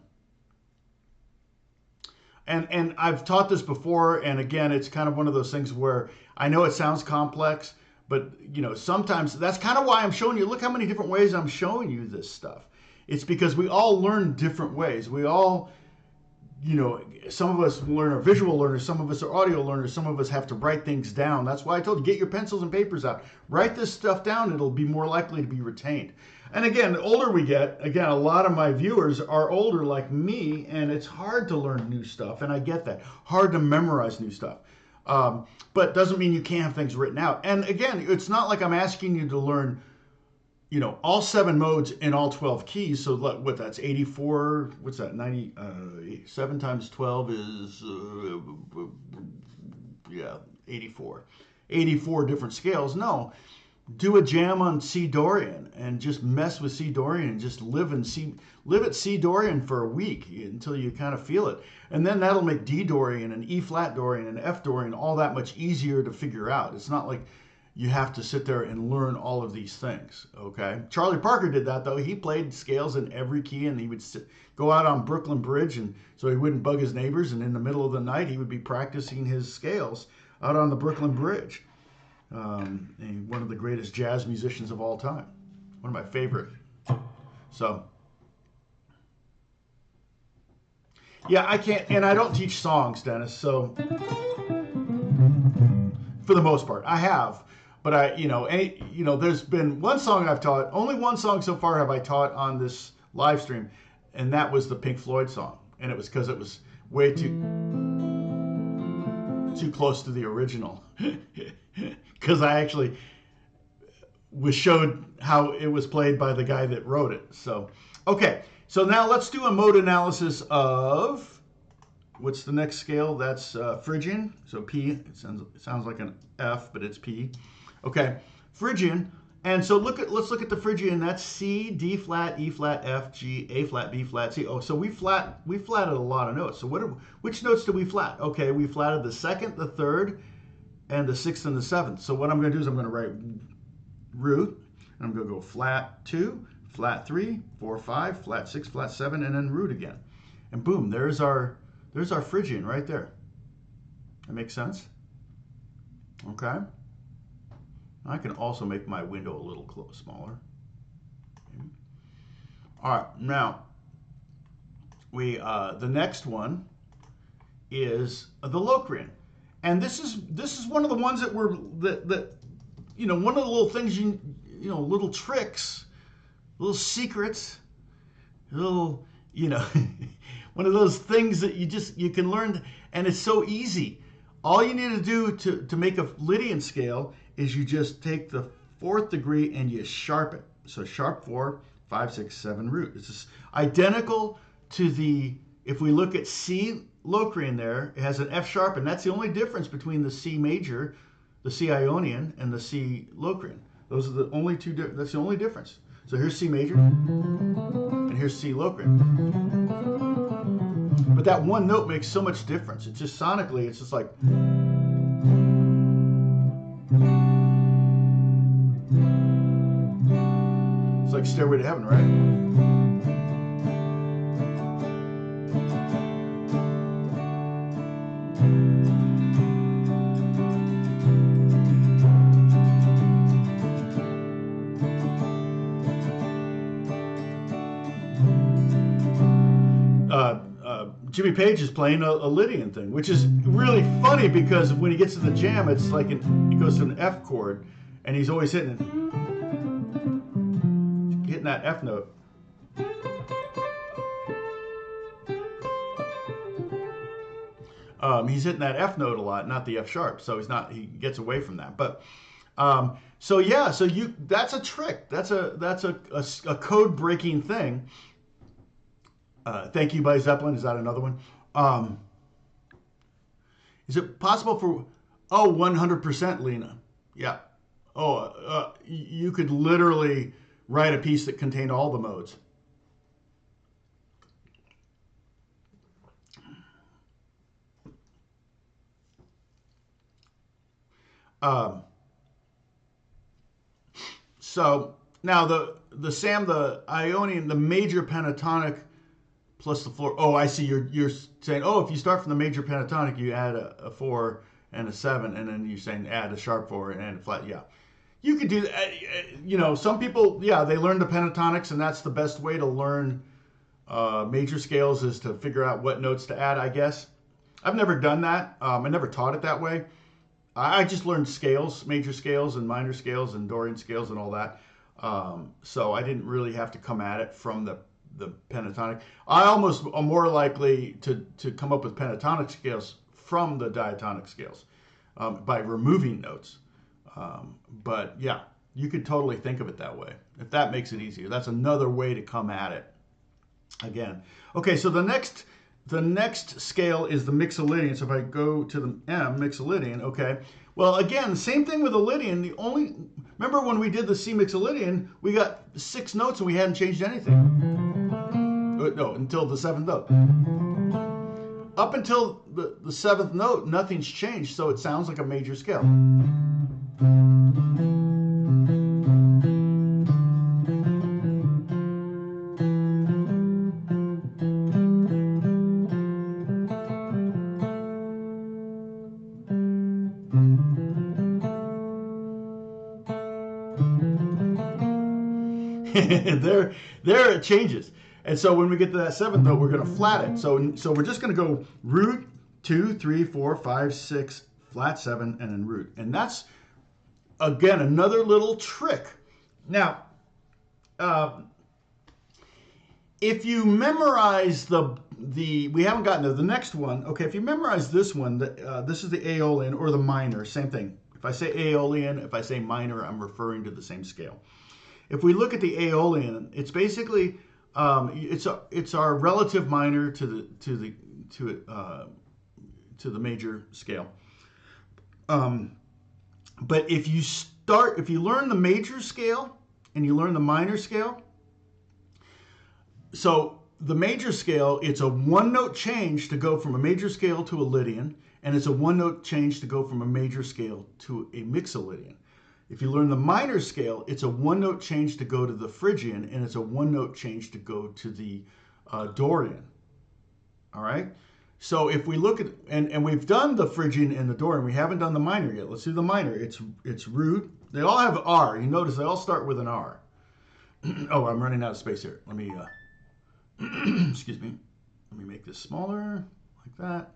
And I've taught this before, and again, it's kind of one of those things where I know it sounds complex, but sometimes that's kind of why I'm showing you. Look how many different ways I'm showing you this stuff. It's because we all learn different ways. We all, some of us are visual learners, some of us are audio learners, some of us have to write things down. That's why I told you, get your pencils and papers out. Write this stuff down. It'll be more likely to be retained. And again, the older we get, again, a lot of my viewers are older like me, and it's hard to learn new stuff, and I get that. Hard to memorize new stuff. But doesn't mean you can't have things written out. And again, it's not like I'm asking you to learn, all 7 modes in all 12 keys. So what, that's 84, what's that, 7 times 12 is, 84. 84 different scales. No. Do a jam on C Dorian and just mess with C Dorian and just live at C Dorian for a week until you kind of feel it. And then that'll make D Dorian and E flat Dorian and F Dorian all that much easier to figure out. It's not like you have to sit there and learn all of these things, okay? Charlie Parker did that, though. He played scales in every key, and he would go out on Brooklyn Bridge, and so he wouldn't bug his neighbors, and in the middle of the night, he would be practicing his scales out on the Brooklyn Bridge. And one of the greatest jazz musicians of all time. One of my favorite. So, yeah, I can't, and I don't teach songs, Dennis, so, for the most part. I have, but there's been one song I've taught, only one song so far have I taught on this live stream, and that was the Pink Floyd song. And it was because it was way too close to the original. Because I actually was showed how it was played by the guy that wrote it. So, okay. So now let's do a mode analysis of, what's the next scale? That's Phrygian. So P, it sounds like an F, but it's P. Okay, Phrygian. And so let's look at the Phrygian. That's C, D flat, E flat, F, G, A flat, B flat, C. Oh, so we flatted a lot of notes. So which notes did we flat? Okay, we flatted the second, the third, and the sixth and the seventh. So what I'm going to do is I'm going to write root, and I'm going to go flat 2, flat 3, 4, 5, flat 6, flat 7, and then root again. And boom, there's our Phrygian right there. That makes sense? Okay. I can also make my window a little smaller. Okay. All right, now the next one is the Locrian. And this is one of the ones that one of the little things little tricks, little secrets little, you know, one of those things that you can learn, and it's so easy. All you need to do to make a Lydian scale is you just take the fourth degree and you sharp it. So sharp 4, 5, 6, 7 root. It's just identical to if we look at C Locrian there, it has an F sharp, and that's the only difference between the C major, the C Ionian, and the C Locrian. Those are the only two, that's the only difference. So here's C major, and here's C Locrian. But that one note makes so much difference. It's just sonically, it's just like, it's like Stairway to Heaven, right? Jimmy Page is playing a Lydian thing, which is really funny because when he gets to the jam, it's like he goes to an F chord, and he's always hitting that F note. He's hitting that F note a lot, not the F sharp. So he gets away from that. But so yeah, that's a trick. That's a code breaking thing. Thank You by Zeppelin. Is that another one? Is it possible for... Oh, 100% Lena. Yeah. Oh, you could literally write a piece that contained all the modes. So now the Ionian, the major pentatonic plus the floor. Oh, I see. You're saying, oh, if you start from the major pentatonic, you add a 4 and a 7, and then you're saying add a sharp 4 and a flat. Yeah, you could do that. Some people, yeah, they learn the pentatonics, and that's the best way to learn major scales is to figure out what notes to add, I guess. I've never done that. I never taught it that way. I just learned scales, major scales and minor scales and Dorian scales and all that. So I didn't really have to come at it from the pentatonic. I almost am more likely to come up with pentatonic scales from the diatonic scales by removing notes. But yeah, you could totally think of it that way if that makes it easier. That's another way to come at it. Again, okay. So the next scale is the Mixolydian. So if I go to the M, Mixolydian, okay. Well, again, the same thing with the Lydian. Remember when we did the C Mixolydian, we got 6 notes and we hadn't changed anything. No, until the 7th note. Up until the 7th note, nothing's changed, so it sounds like a major scale. there it changes. And so when we get to that 7th note, we're going to flat it. So we're just going to go root 2, 3, 4, 5, 6, flat 7, and then root. And that's, again, another little trick. Now, if you memorize we haven't gotten to the next one. Okay, if you memorize this one, this is the Aeolian or the minor, same thing. If I say Aeolian, if I say minor, I'm referring to the same scale. If we look at the Aeolian, it's basically it's our relative minor to the major scale. But if you learn the major scale and you learn the minor scale, so the major scale, it's a 1-note change to go from a major scale to a Lydian, and it's a 1-note change to go from a major scale to a Mixolydian. If you learn the minor scale, it's a 1-note change to go to the Phrygian, and it's a 1-note change to go to the Dorian. All right? So if we look at, and we've done the Phrygian and the Dorian, we haven't done the minor yet. Let's do the minor. It's root. They all have R. You notice they all start with an R. Oh, I'm running out of space here. Let me, excuse me. Let me make this smaller, like that.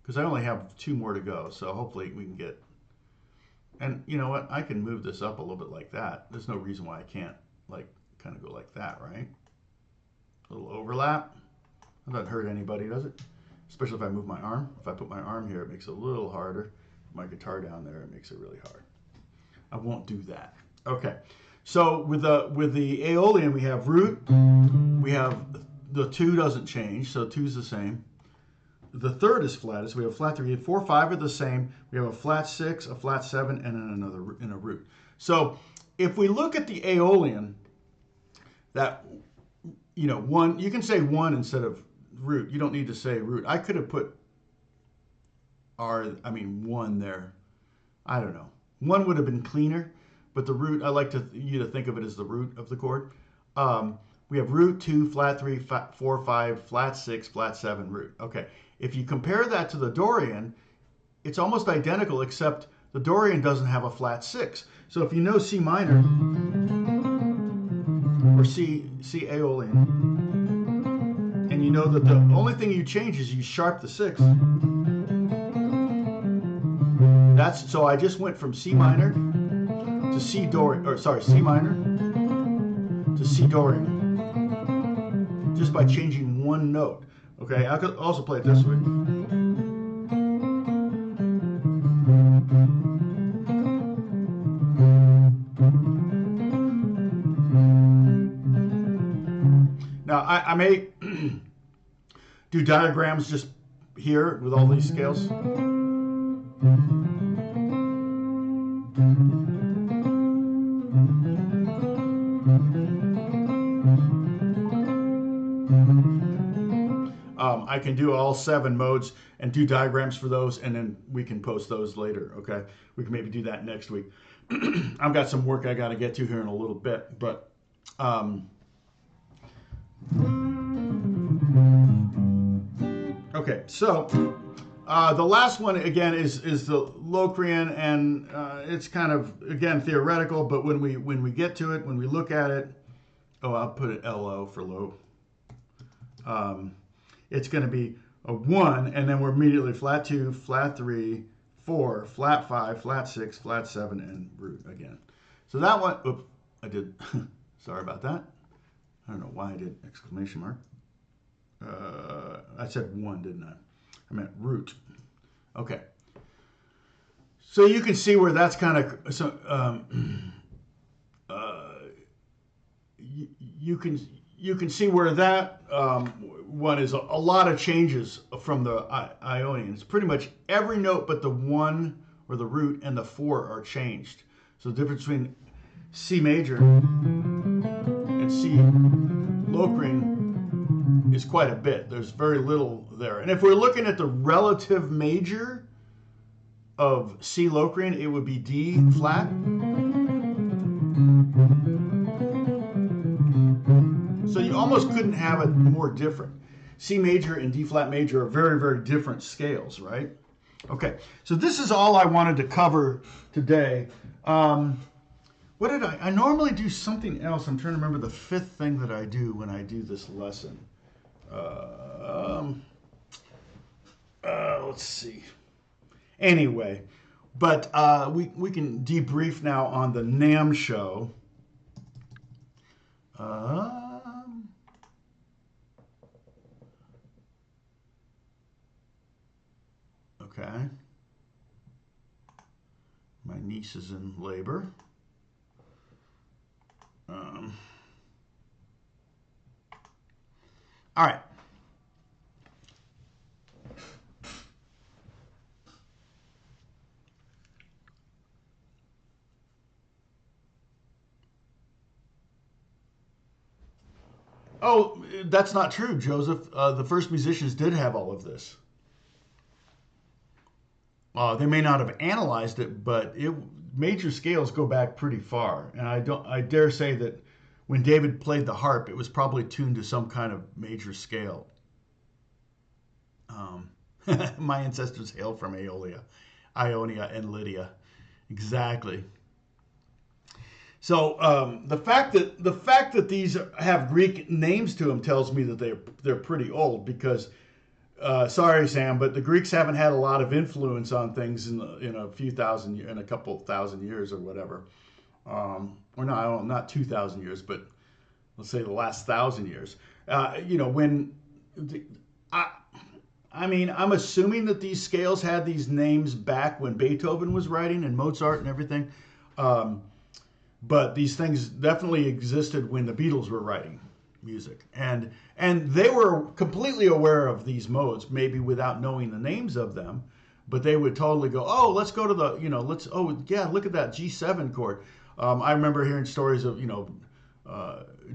Because I only have 2 more to go, so hopefully we can get... And you know what? I can move this up a little bit like that. There's no reason why I can't, like, kind of go like that, right? A little overlap. That doesn't hurt anybody, does it? Especially if I move my arm. If I put my arm here, it makes it a little harder. My guitar down there, it makes it really hard. I won't do that. Okay. So with the Aeolian, we have root. We have the 2 doesn't change, so 2 is the same. The third is flattest. We have flat 3, 4, 5 are the same. We have a flat 6, a flat 7, and then another in a root. So if we look at the Aeolian, that, you know, 1, you can say 1 instead of root. You don't need to say root. I could have put 1 there. I don't know. 1 would have been cleaner, but the root, I like you to think of it as the root of the chord. We have root 2, flat 3, 4, 5, flat 6, flat 7, root. Okay. If you compare that to the Dorian, it's almost identical, except the Dorian doesn't have a flat 6. So if you know C minor or C Aeolian, and you know that the only thing you change is you sharp the 6. So I just went from C minor to C Dorian, or sorry, C minor to C Dorian, just by changing 1 note. Okay, I could also play it this way. Now, I may do diagrams just here with all these scales. I can do all 7 modes and do diagrams for those, and then we can post those later, okay? We can maybe do that next week. I've got some work I got to get to here in a little bit, but okay, so the last one, again, is the Locrian, and it's kind of, again, theoretical, but when we get to it, when we look at it, I'll put it LO for low. It's going to be a 1, and then we're immediately flat 2, flat 3, 4, flat 5, flat 6, flat 7, and root again. So that one, oops, I did, sorry about that. I don't know why I did exclamation mark. I said 1, didn't I? I meant root. Okay. So you can see where that's kind of, so, you can see where that one is a lot of changes from the Ionian. It's pretty much every note but the 1 or the root and the 4 are changed. So the difference between C major and C Locrian is quite a bit. There's very little there. And if we're looking at the relative major of C Locrian, it would be D flat. So you almost couldn't have it more different. C major and D flat major are very, very different scales, right? Okay, so this is all I wanted to cover today. What did I normally do something else. I'm trying to remember the 5th thing that I do when I do this lesson. Let's see. Anyway, but we can debrief now on the NAMM show. Okay. My niece is in labor. All right. Oh, that's not true, Joseph. The first musicians did have all of this. They may not have analyzed it, but major scales go back pretty far. And I dare say that when David played the harp, it was probably tuned to some kind of major scale. My ancestors hail from Ionia, and Lydia. Exactly. So the fact that these have Greek names to them tells me that they're pretty old, because sorry, Sam, but the Greeks haven't had a lot of influence on things in a couple thousand years or whatever. Or no, not 2,000 years, but let's say the last 1,000 years. You know, when the, I, I mean, I'm assuming that these scales had these names back when Beethoven was writing and Mozart and everything. Um, but these things definitely existed when the Beatles were writing music, and they were completely aware of these modes, maybe without knowing the names of them, but they would totally go, oh, let's go to the, you know, let's, oh yeah, look at that G7 chord. I remember hearing stories of, you know,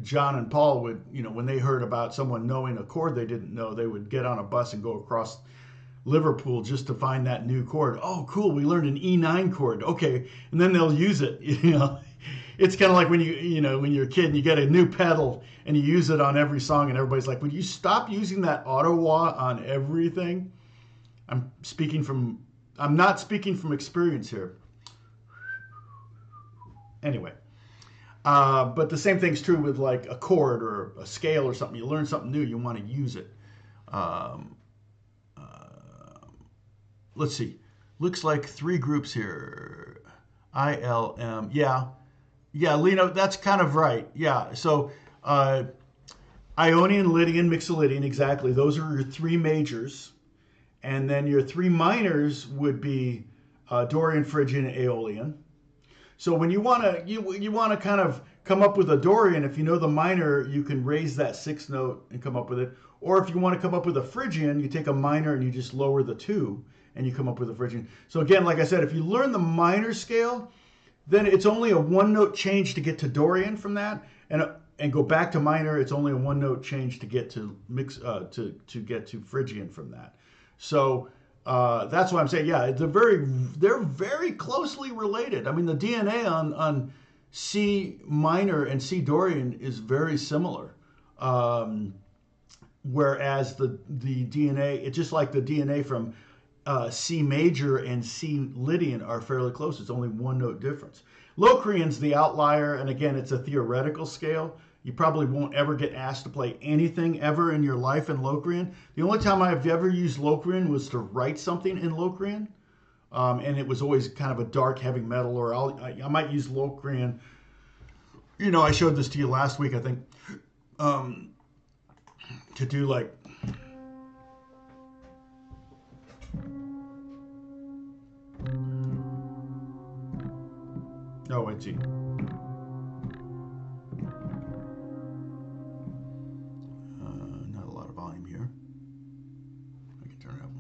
John and Paul would, you know, when they heard about someone knowing a chord they didn't know, they would get on a bus and go across Liverpool just to find that new chord. Oh, cool, we learned an E9 chord. Okay, and then they'll use it. You know, it's kind of like when you know, when you're a kid and you get a new pedal and you use it on every song, and everybody's like, "Would you stop using that auto wah on everything?" I'm not speaking from experience here. Anyway, but the same thing's true with like a chord or a scale or something. You learn something new, you want to use it. Um, let's see. Looks like 3 groups here. ILM. Yeah. Yeah, Lena, that's kind of right. Yeah. So Ionian, Lydian, Mixolydian, exactly. Those are your 3 majors. And then your 3 minors would be Dorian, Phrygian, and Aeolian. So when you want to you want to kind of come up with a Dorian, if you know the minor, you can raise that 6th note and come up with it. Or if you want to come up with a Phrygian, you take a minor and you just lower the 2 and you come up with a Phrygian. So again, like I said, if you learn the minor scale, then it's only a 1-note change to get to Dorian from that, and go back to minor. It's only a 1-note change to get to to get to Phrygian from that. So that's why I'm saying, yeah, they're very closely related. I mean, the DNA on C minor and C Dorian is very similar. Whereas the DNA, it's just like the DNA from C major and C Lydian are fairly close. It's only 1-note difference. Locrian's the outlier, and again, it's a theoretical scale. You probably won't ever get asked to play anything ever in your life in Locrian. The only time I've ever used Locrian was to write something in Locrian, and it was always kind of a dark heavy metal, or I might use Locrian. You know, I showed this to you last week, I think, to do like. Oh, I see. Not a lot of volume here. I can turn it up.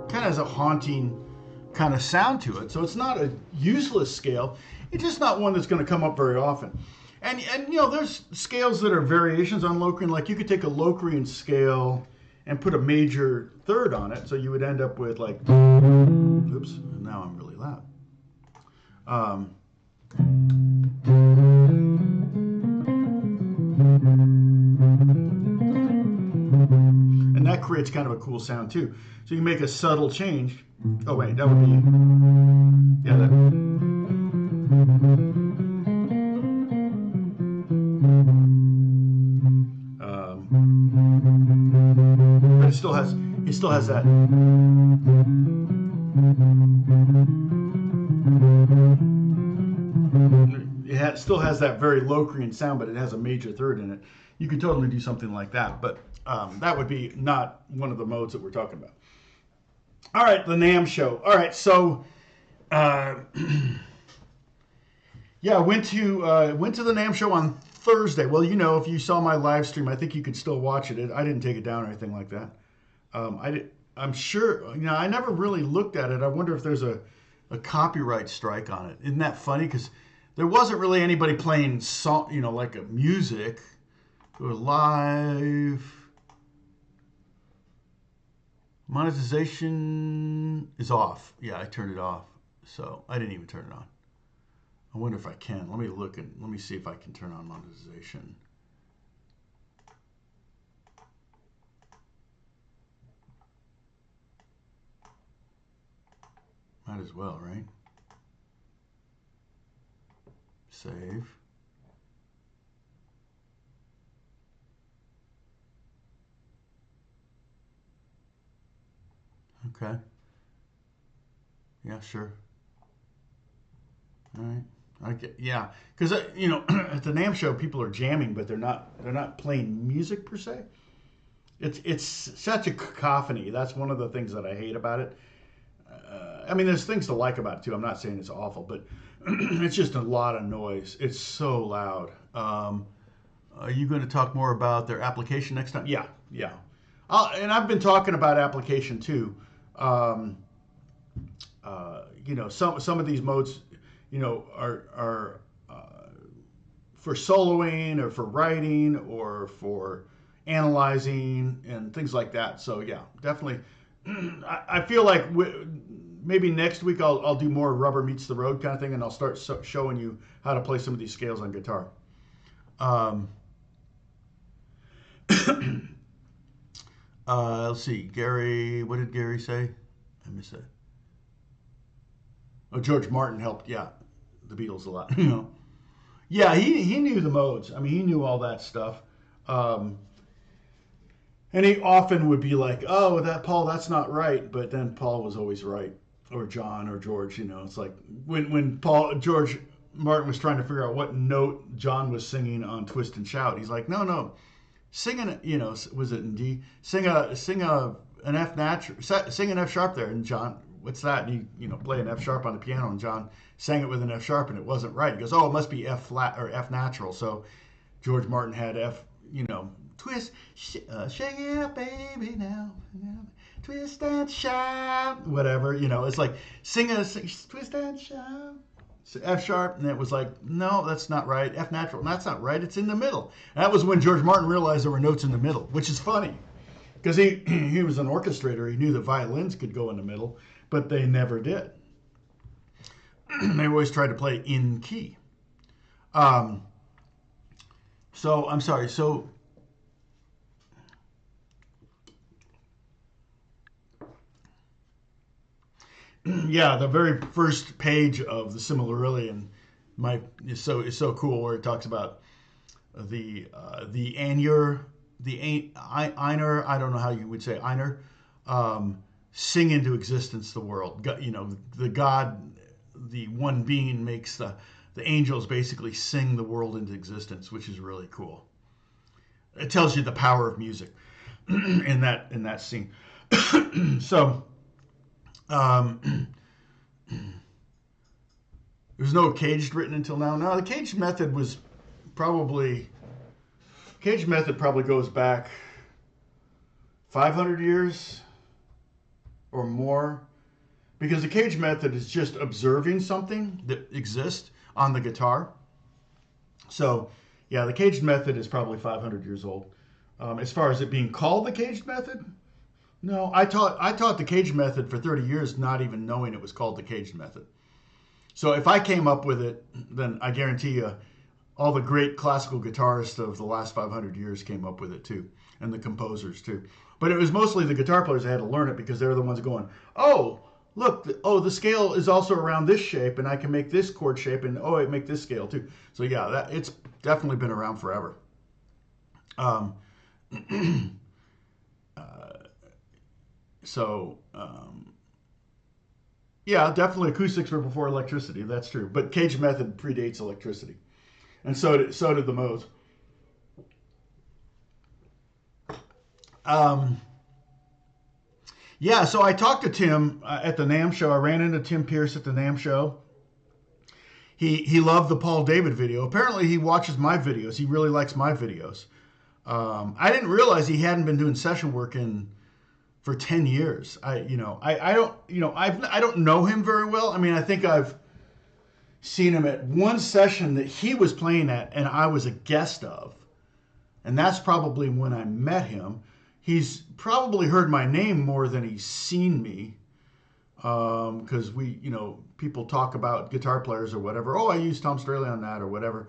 Kind of has a haunting kind of sound to it. So it's not a useless scale. It's just not one that's going to come up very often. And you know, there's scales that are variations on Locrian. Like you could take a Locrian scale and put a major 3rd on it. So you would end up with like, oops, now I'm really loud. And that creates kind of a cool sound too. So you make a subtle change. Oh wait, that would be, yeah, that. But it still has that. It still has that very Locrian sound, but it has a major 3rd in it. You could totally do something like that, but that would be not one of the modes that we're talking about. All right, the NAMM show. All right, so yeah, went to the NAMM show on Thursday. Well, you know, if you saw my live stream, I think you could still watch it. I didn't take it down or anything like that. I'm sure, you know, I never really looked at it. I wonder if there's a copyright strike on it. Isn't that funny? Because there wasn't really anybody playing song, you know, like a music. It was live. Monetization is off. Yeah, I turned it off. So I didn't even turn it on. I wonder if I can. Let me look and let me see if I can turn on monetization. Might as well, right? Save. Okay. Yeah, sure. All right. I get, yeah, because you know, at the NAMM show, people are jamming, but they're not playing music per se. It's such a cacophony. That's one of the things that I hate about it. I mean, there's things to like about it too. I'm not saying it's awful, but it's just a lot of noise. It's so loud. Are you going to talk more about their application next time? Yeah, yeah. And I've been talking about application too. Um, you know, some of these modes, you know, are for soloing or for writing or for analyzing and things like that. So yeah, definitely. I feel like maybe next week I'll do more rubber meets the road kind of thing, and I'll start showing you how to play some of these scales on guitar. Um, let's see, Gary. What did Gary say? I missed that. Oh, George Martin helped. Yeah, the Beatles a lot. You know. Yeah, he knew the modes. I mean, he knew all that stuff. Um, and he often would be like, "Oh, that Paul, that's not right." But then Paul was always right, or John, or George. You know, it's like when George Martin was trying to figure out what note John was singing on Twist and Shout. He's like, "No, sing it. You know, was it in D? Sing an F natural, sing an F sharp there." And John, what's that? And he play an F sharp on the piano, and John sang it with an F sharp, and it wasn't right. He goes, "Oh, it must be F flat or F natural." So George Martin had F, twist, shake it up, baby, now, twist and shout, whatever. It's like sing twist and shout. So F sharp, and it was like, no, that's not right. F natural, and that's not right. It's in the middle. And that was when George Martin realized there were notes in the middle, which is funny because he was an orchestrator. He knew that violins could go in the middle, but they never did. They always tried to play in key. So I'm sorry. So yeah, the very first page of the Silmarillion is so cool, where it talks about the Ainur, Einar, I don't know how you would say Einar, sing into existence the world. The God, the one being, makes the angels basically sing the world into existence, which is really cool. It tells you the power of music in that scene. So. There's no caged written until now. No, the caged method probably goes back 500 years or more, because the caged method is just observing something that exists on the guitar. So yeah, the caged method is probably 500 years old. As far as it being called the caged method, no, I taught the caged method for 30 years, not even knowing it was called the caged method. So if I came up with it, then I guarantee you all the great classical guitarists of the last 500 years came up with it too, and the composers too. But it was mostly the guitar players that had to learn it, because they're the ones going, oh, look, the scale is also around this shape, and I can make this chord shape, and oh, I make this scale too. So yeah, it's definitely been around forever. So yeah, definitely acoustics were before electricity. That's true. But caged method predates electricity, and so did the modes. Yeah, so I talked to Tim at the NAMM show. I ran into Tim Pierce at the NAMM show. He loved the Paul David video. Apparently, he watches my videos. He really likes my videos. I didn't realize he hadn't been doing session work for 10 years. I don't know him very well. I mean, I think I've seen him at one session that he was playing at and I was a guest of. And that's probably when I met him. He's probably heard my name more than he's seen me. because people talk about guitar players or whatever. Oh, I used Tom Strahle on that or whatever.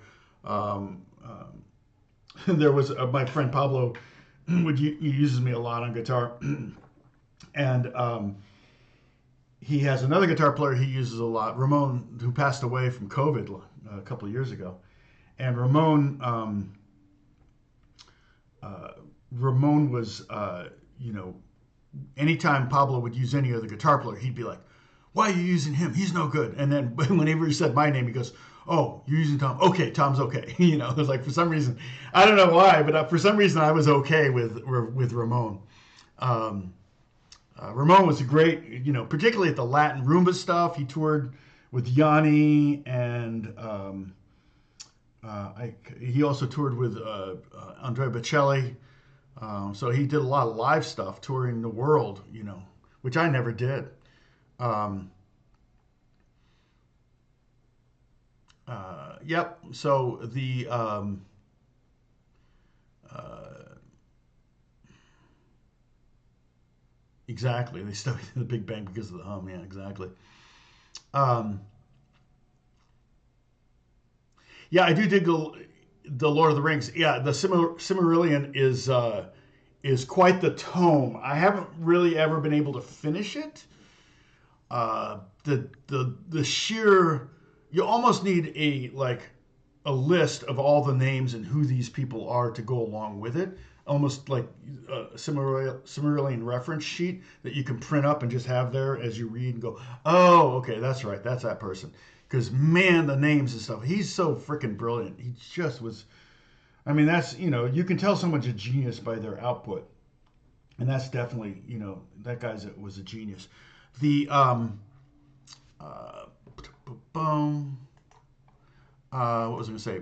There was my friend Pablo he uses me a lot on guitar, and he has another guitar player he uses a lot, Ramon, who passed away from COVID a couple of years ago. And Ramon was, anytime Pablo would use any other guitar player, he'd be like, "Why are you using him? He's no good." And then whenever he said my name, he goes, "Oh, you're using Tom? Okay, Tom's okay." It was like for some reason, I don't know why, but for some reason I was okay with Ramon. Ramon was a great, particularly at the Latin rumba stuff. He toured with Yanni, and he also toured with Andrea Bocelli. So he did a lot of live stuff, touring the world, which I never did. Um, yep. So uh, exactly, they studied the Big Bang because of the hum. Yeah, exactly. Um, yeah, I do dig the Lord of the Rings. Yeah, the Silmarillion is quite the tome. I haven't really ever been able to finish it. The sheer you almost need a list of all the names and who these people are to go along with it. Almost like a Silmarillion reference sheet that you can print up and just have there as you read and go, oh, okay, that's right, that's that person. Because man, the names and stuff, he's so freaking brilliant. He just was. I mean, that's you can tell someone's a genius by their output, and that's definitely that was a genius. The uh, boom. What was I going to say?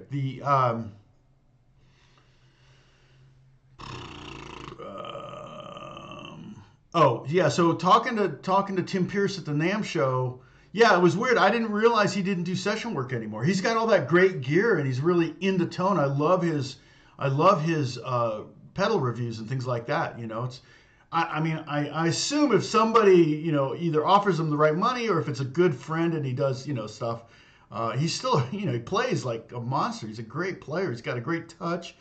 Oh yeah, so talking to Tim Pierce at the NAMM show, yeah, it was weird. I didn't realize he didn't do session work anymore. He's got all that great gear and he's really into tone. I love his pedal reviews and things like that. I mean, I assume if somebody either offers him the right money or if it's a good friend and he does stuff, he's still he plays like a monster. He's a great player. He's got a great touch.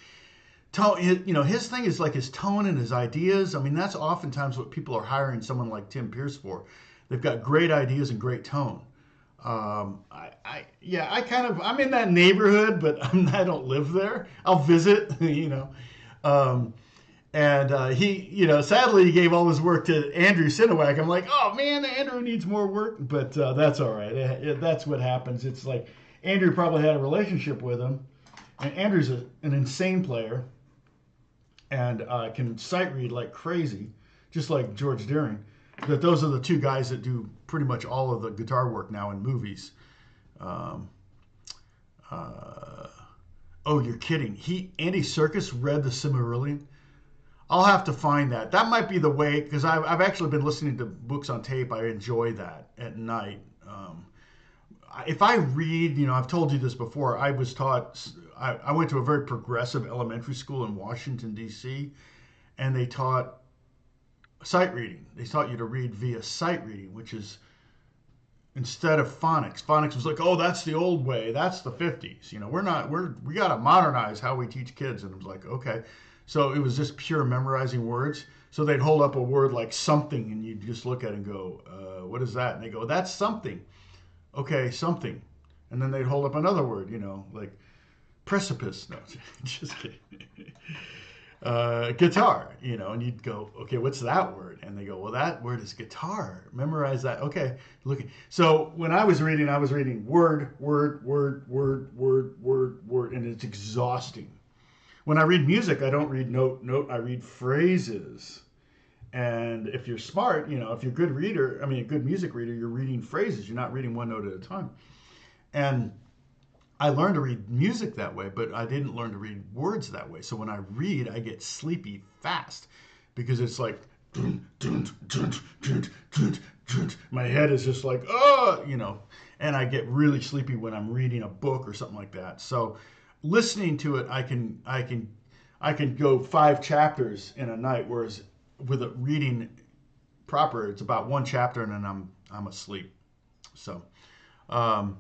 Tone, his thing is like his tone and his ideas. I mean, that's oftentimes what people are hiring someone like Tim Pierce for. They've got great ideas and great tone. Yeah, I'm in that neighborhood, but I don't live there. I'll visit, Um, and sadly, he gave all his work to Andrew Sinowak. I'm like, oh man, Andrew needs more work, but that's all right. That's what happens. It's like Andrew probably had a relationship with him, and Andrew's an insane player and can sight read like crazy, just like George Deering. That those are the two guys that do pretty much all of the guitar work now in movies. Um, uh, oh, you're kidding? Andy Serkis read the Silmarillion. I'll have to find that. That might be the way because I've actually been listening to books on tape. I enjoy that at night. If I read, I've told you this before. I was taught. I went to a very progressive elementary school in Washington D.C. and they taught sight reading. They taught you to read via sight reading, which is instead of phonics. Phonics was like, oh, that's the old way. That's the 50s. We got to modernize how we teach kids. And it was like, okay. So it was just pure memorizing words. So they'd hold up a word like something and you'd just look at it and go, what is that? And they go, that's something. Okay, something. And then they'd hold up another word, like precipice. No, just kidding. Guitar, and you'd go, okay, what's that word? And they go, well, that word is guitar. Memorize that. Okay, look. So when I was reading word, word, word, word, word, word, word, and it's exhausting. When I read music, I don't read note, note. I read phrases. And if you're smart, if you're a good reader, a good music reader, you're reading phrases. You're not reading one note at a time. And I learned to read music that way, but I didn't learn to read words that way. So when I read, I get sleepy fast because it's like, dun, dun, dun, dun, dun, dun. My head is just like, oh, and I get really sleepy when I'm reading a book or something like that. So listening to it, I can go 5 chapters in a night, whereas with a reading proper, it's about one chapter and then I'm asleep. So, um,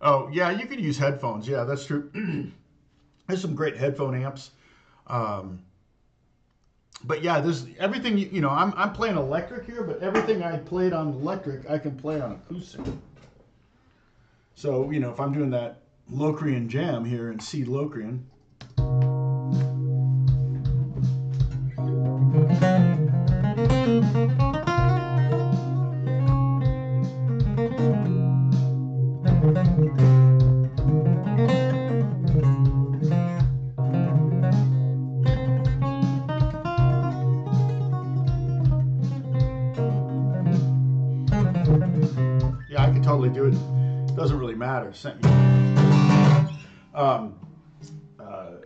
oh yeah, you could use headphones. Yeah, that's true. There's some great headphone amps. Um, but yeah, there's everything. I'm playing electric here, but everything I played on electric, I can play on acoustic. So if I'm doing that Locrian jam here in C Locrian, yeah, I can totally do it. Doesn't really matter. Um, uh,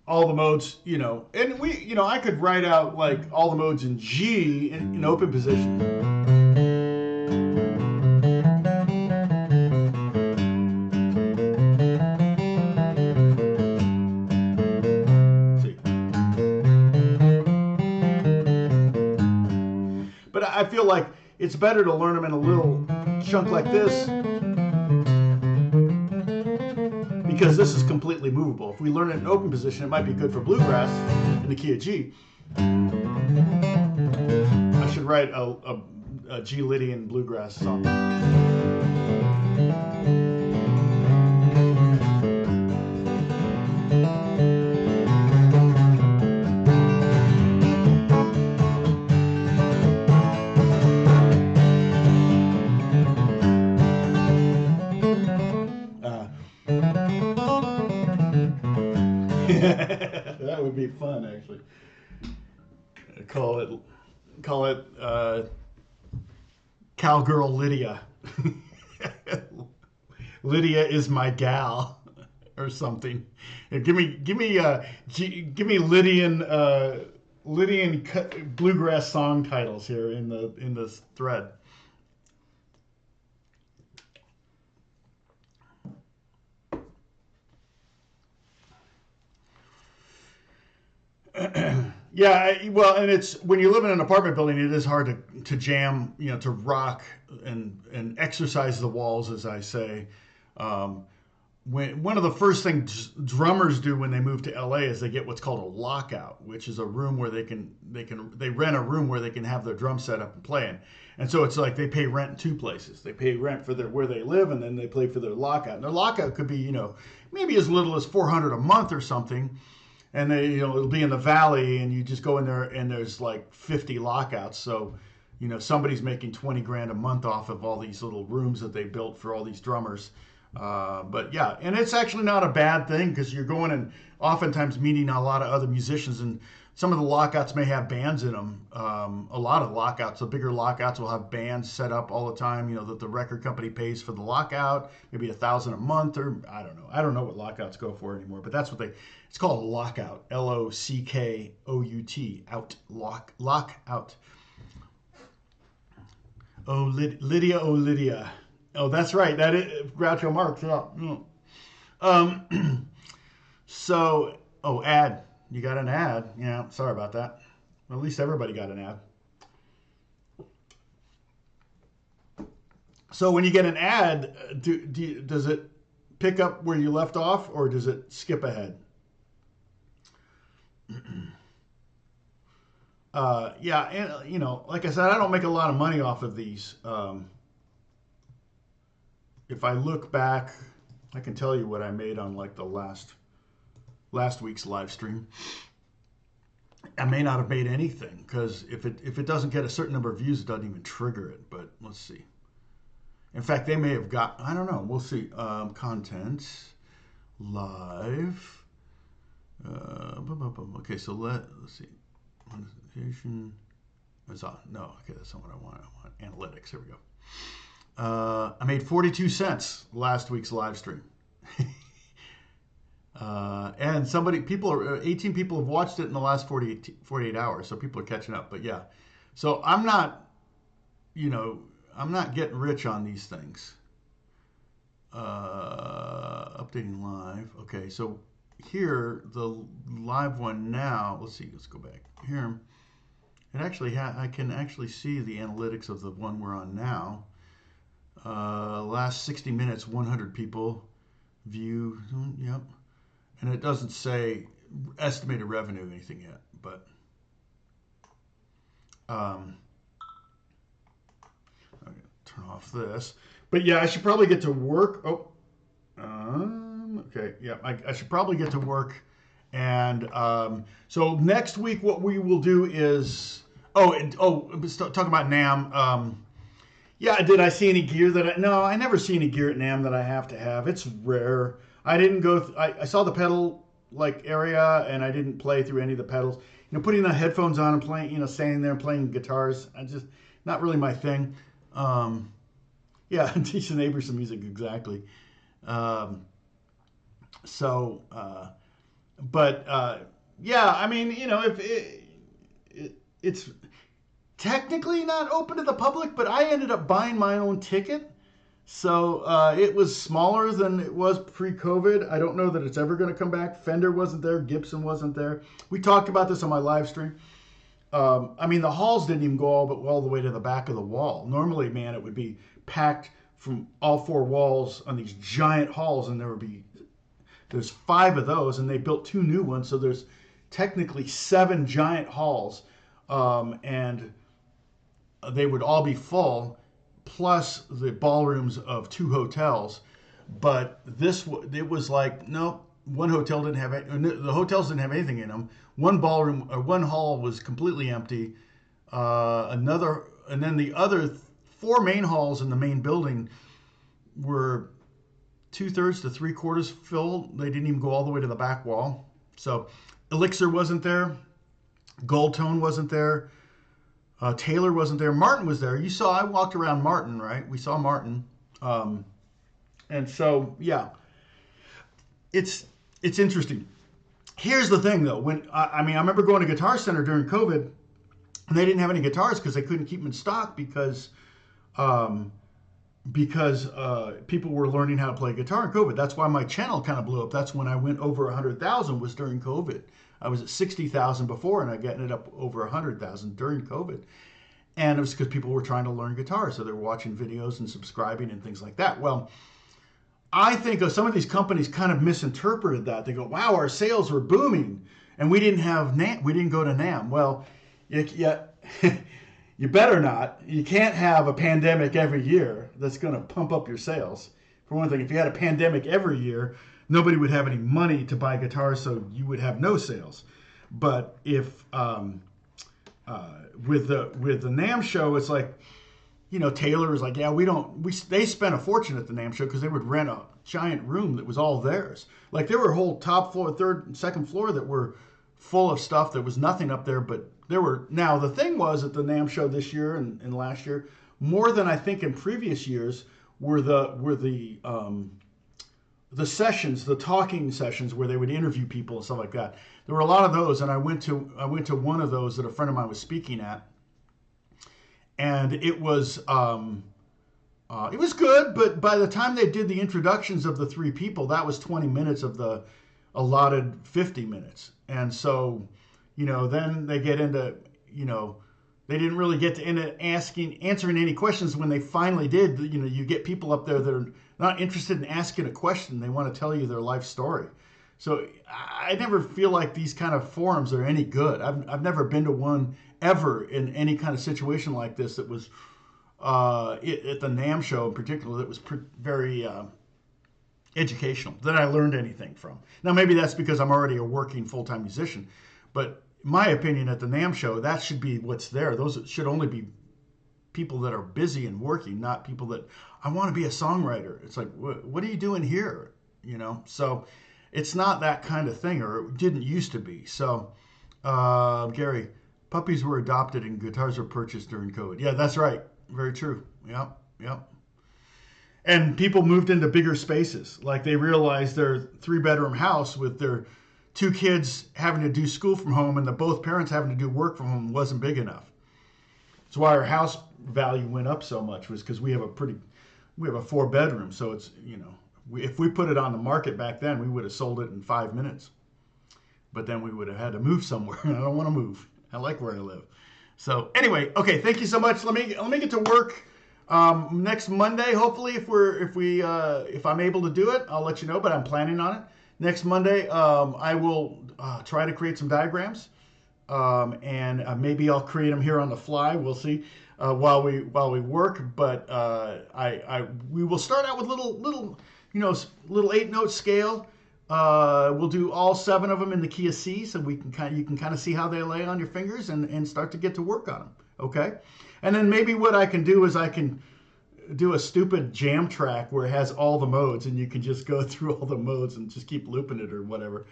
all the modes, and I could write out like all the modes in G in open position. See, but I feel like it's better to learn them in a little chunk like this because this is completely movable. If we learn it in open position, it might be good for bluegrass in the key of G. I should write a G Lydian bluegrass song. That would be fun, actually. Call it Cowgirl Lydia. Lydia is my gal, or something. Give me Lydian bluegrass song titles here in this thread. Yeah, well, and it's when you live in an apartment building, it is hard to jam, to rock and exercise the walls, as I say. Um, one of the first things drummers do when they move to LA is they get what's called a lockout, which is a room where they rent a room where they can have their drum set up and playing. And so it's like they pay rent in two places. They pay rent for where they live, and then they play for their lockout. And their lockout could be maybe as little as $400 a month or something. And it'll be in the valley, and you just go in there, and there's like 50 lockouts. So somebody's making 20 grand a month off of all these little rooms that they built for all these drummers. But yeah, and it's actually not a bad thing because you're going and oftentimes meeting a lot of other musicians, and some of the lockouts may have bands in them. A lot of lockouts, the bigger lockouts, will have bands set up all the time. That the record company pays for the lockout, maybe $1,000 a month, or I don't know. I don't know what lockouts go for anymore, but that's what it's called, a lockout. LOCKOUT, out, lockout. Oh, Lydia, oh Lydia. Oh, that's right. That is Groucho Marx. Yeah. So, ad. You got an ad. Yeah, sorry about that. Well, at least everybody got an ad. So when you get an ad, does it pick up where you left off, or does it skip ahead? Yeah, and like I said, I don't make a lot of money off of these. If I look back, I can tell you what I made on like the last week's live stream. I may not have made anything because if it doesn't get a certain number of views, it doesn't even trigger it. But let's see. In fact, they may have got. I don't know. We'll see. Content live. Okay, so let's see. Monetization. No, okay, that's not what I want. I want analytics. Here we go. I made 42 cents last week's live stream. And 18 people have watched it in the last 48 hours, so people are catching up. But yeah, so I'm not getting rich on these things. Updating live. Okay, so here the live one now. Let's see. Let's go back here. It actually I can actually see the analytics of the one we're on now. Last 60 minutes, 100 people view. Yep, and it doesn't say estimated revenue or anything yet, but I'm gonna turn off this. But yeah, I should probably get to work. Oh, okay. Yeah, I should probably get to work. And so next week, what we will do is talking about NAMM. Yeah, did I see any gear that no, I never see any gear at NAMM that I have to have. It's rare. I didn't go. I saw the pedal area, and I didn't play through any of the pedals. Putting the headphones on and playing, standing there and playing guitars, I just not really my thing. Yeah, decent neighbors some music, exactly. Um, yeah, I mean, if it's technically not open to the public, but I ended up buying my own ticket. So it was smaller than it was pre-COVID. I don't know that it's ever going to come back. Fender wasn't there. Gibson wasn't there. We talked about this on my live stream. I mean, the halls didn't even go all the way to the back of the wall. Normally, man, it would be packed from all four walls on these giant halls, and there's 5 of those, and they built 2 new ones, so there's technically 7 giant halls, and they would all be full, plus the ballrooms of 2 hotels. But it was like, nope, one hotel didn't have it. The hotels didn't have anything in them. One ballroom or one hall was completely empty. And then the other 4 main halls in the main building were 2/3 to 3/4 filled. They didn't even go all the way to the back wall. So Elixir wasn't there. Gold Tone wasn't there. Taylor wasn't there. Martin was there. I walked around Martin, right? We saw Martin. And so, yeah, it's interesting. Here's the thing, though. I remember going to Guitar Center during COVID, and they didn't have any guitars because they couldn't keep them in stock because people were learning how to play guitar in COVID. That's why my channel kind of blew up. That's when I went over 100,000 was during COVID. I was at 60,000 before, and I ended up over 100,000 during COVID. And it was because people were trying to learn guitar, so they were watching videos and subscribing and things like that. Well, I think some of these companies kind of misinterpreted that. They go, "Wow, our sales were booming, and we didn't go to NAMM." Well, you better not. You can't have a pandemic every year that's going to pump up your sales. For one thing, if you had a pandemic every year, nobody would have any money to buy guitars, so you would have no sales. But if with the NAMM show, it's like, Taylor was like, yeah, they spent a fortune at the NAMM show because they would rent a giant room that was all theirs. Like there were whole top floor, third and second floor that were full of stuff. There was nothing up there, but now the thing was at the NAMM show this year and last year, more than I think in previous years, were the sessions, the talking sessions where they would interview people and stuff like that. There were a lot of those, and I went to one of those that a friend of mine was speaking at, and it was good. But by the time they did the introductions of the 3 people, that was 20 minutes of the allotted 50 minutes, and so then they get into they didn't really get to answering any questions when they finally did. You get people up there that are not interested in asking a question. They want to tell you their life story. So I never feel like these kind of forums are any good. I've never been to one ever in any kind of situation like this that was at the NAMM show in particular that was very educational, that I learned anything from. Now maybe that's because I'm already a working full-time musician, but in my opinion at the NAMM show, that should be what's there. Those should only be people that are busy and working, not people that I want to be a songwriter. It's like, what are you doing here? So it's not that kind of thing, or it didn't used to be. So, Gary, puppies were adopted and guitars were purchased during COVID. Yeah, that's right. Very true. Yep. And people moved into bigger spaces. Like they realized their 3-bedroom house with their 2 kids having to do school from home and both parents having to do work from home wasn't big enough. That's why our house value went up so much, was because we have a 4-bedroom. So it's, if we put it on the market back then, we would have sold it in 5 minutes. But then we would have had to move somewhere. I don't want to move. I like where I live. So anyway, okay, thank you so much. Let me get to work next Monday. Hopefully, if I'm able to do it, I'll let you know. But I'm planning on it. Next Monday, I will try to create some diagrams, and maybe I'll create them here on the fly. We'll see while we work. But we will start out with little 8-note scale. We'll do all 7 of them in the key of C, so you can kind of see how they lay on your fingers and start to get to work on them. Okay, and then maybe what I can do is I can do a stupid jam track where it has all the modes, and you can just go through all the modes and just keep looping it or whatever.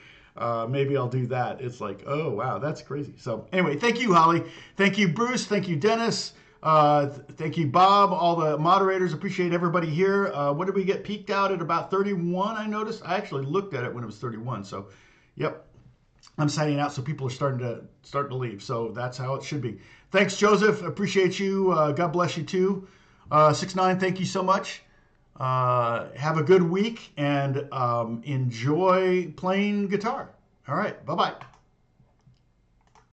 Maybe I'll do that. It's like, oh wow, that's crazy. So anyway, thank you, Holly. Thank you, Bruce. Thank you, Dennis. Thank you, Bob, all the moderators. Appreciate everybody here. What did we get? Peaked out at about 31, I noticed. I actually looked at it when it was 31. So, yep, I'm signing out, so people are starting to leave. So that's how it should be. Thanks, Joseph. Appreciate you. God bless you too. 6ix9ine, thank you so much. Have a good week and enjoy playing guitar. All right, bye-bye.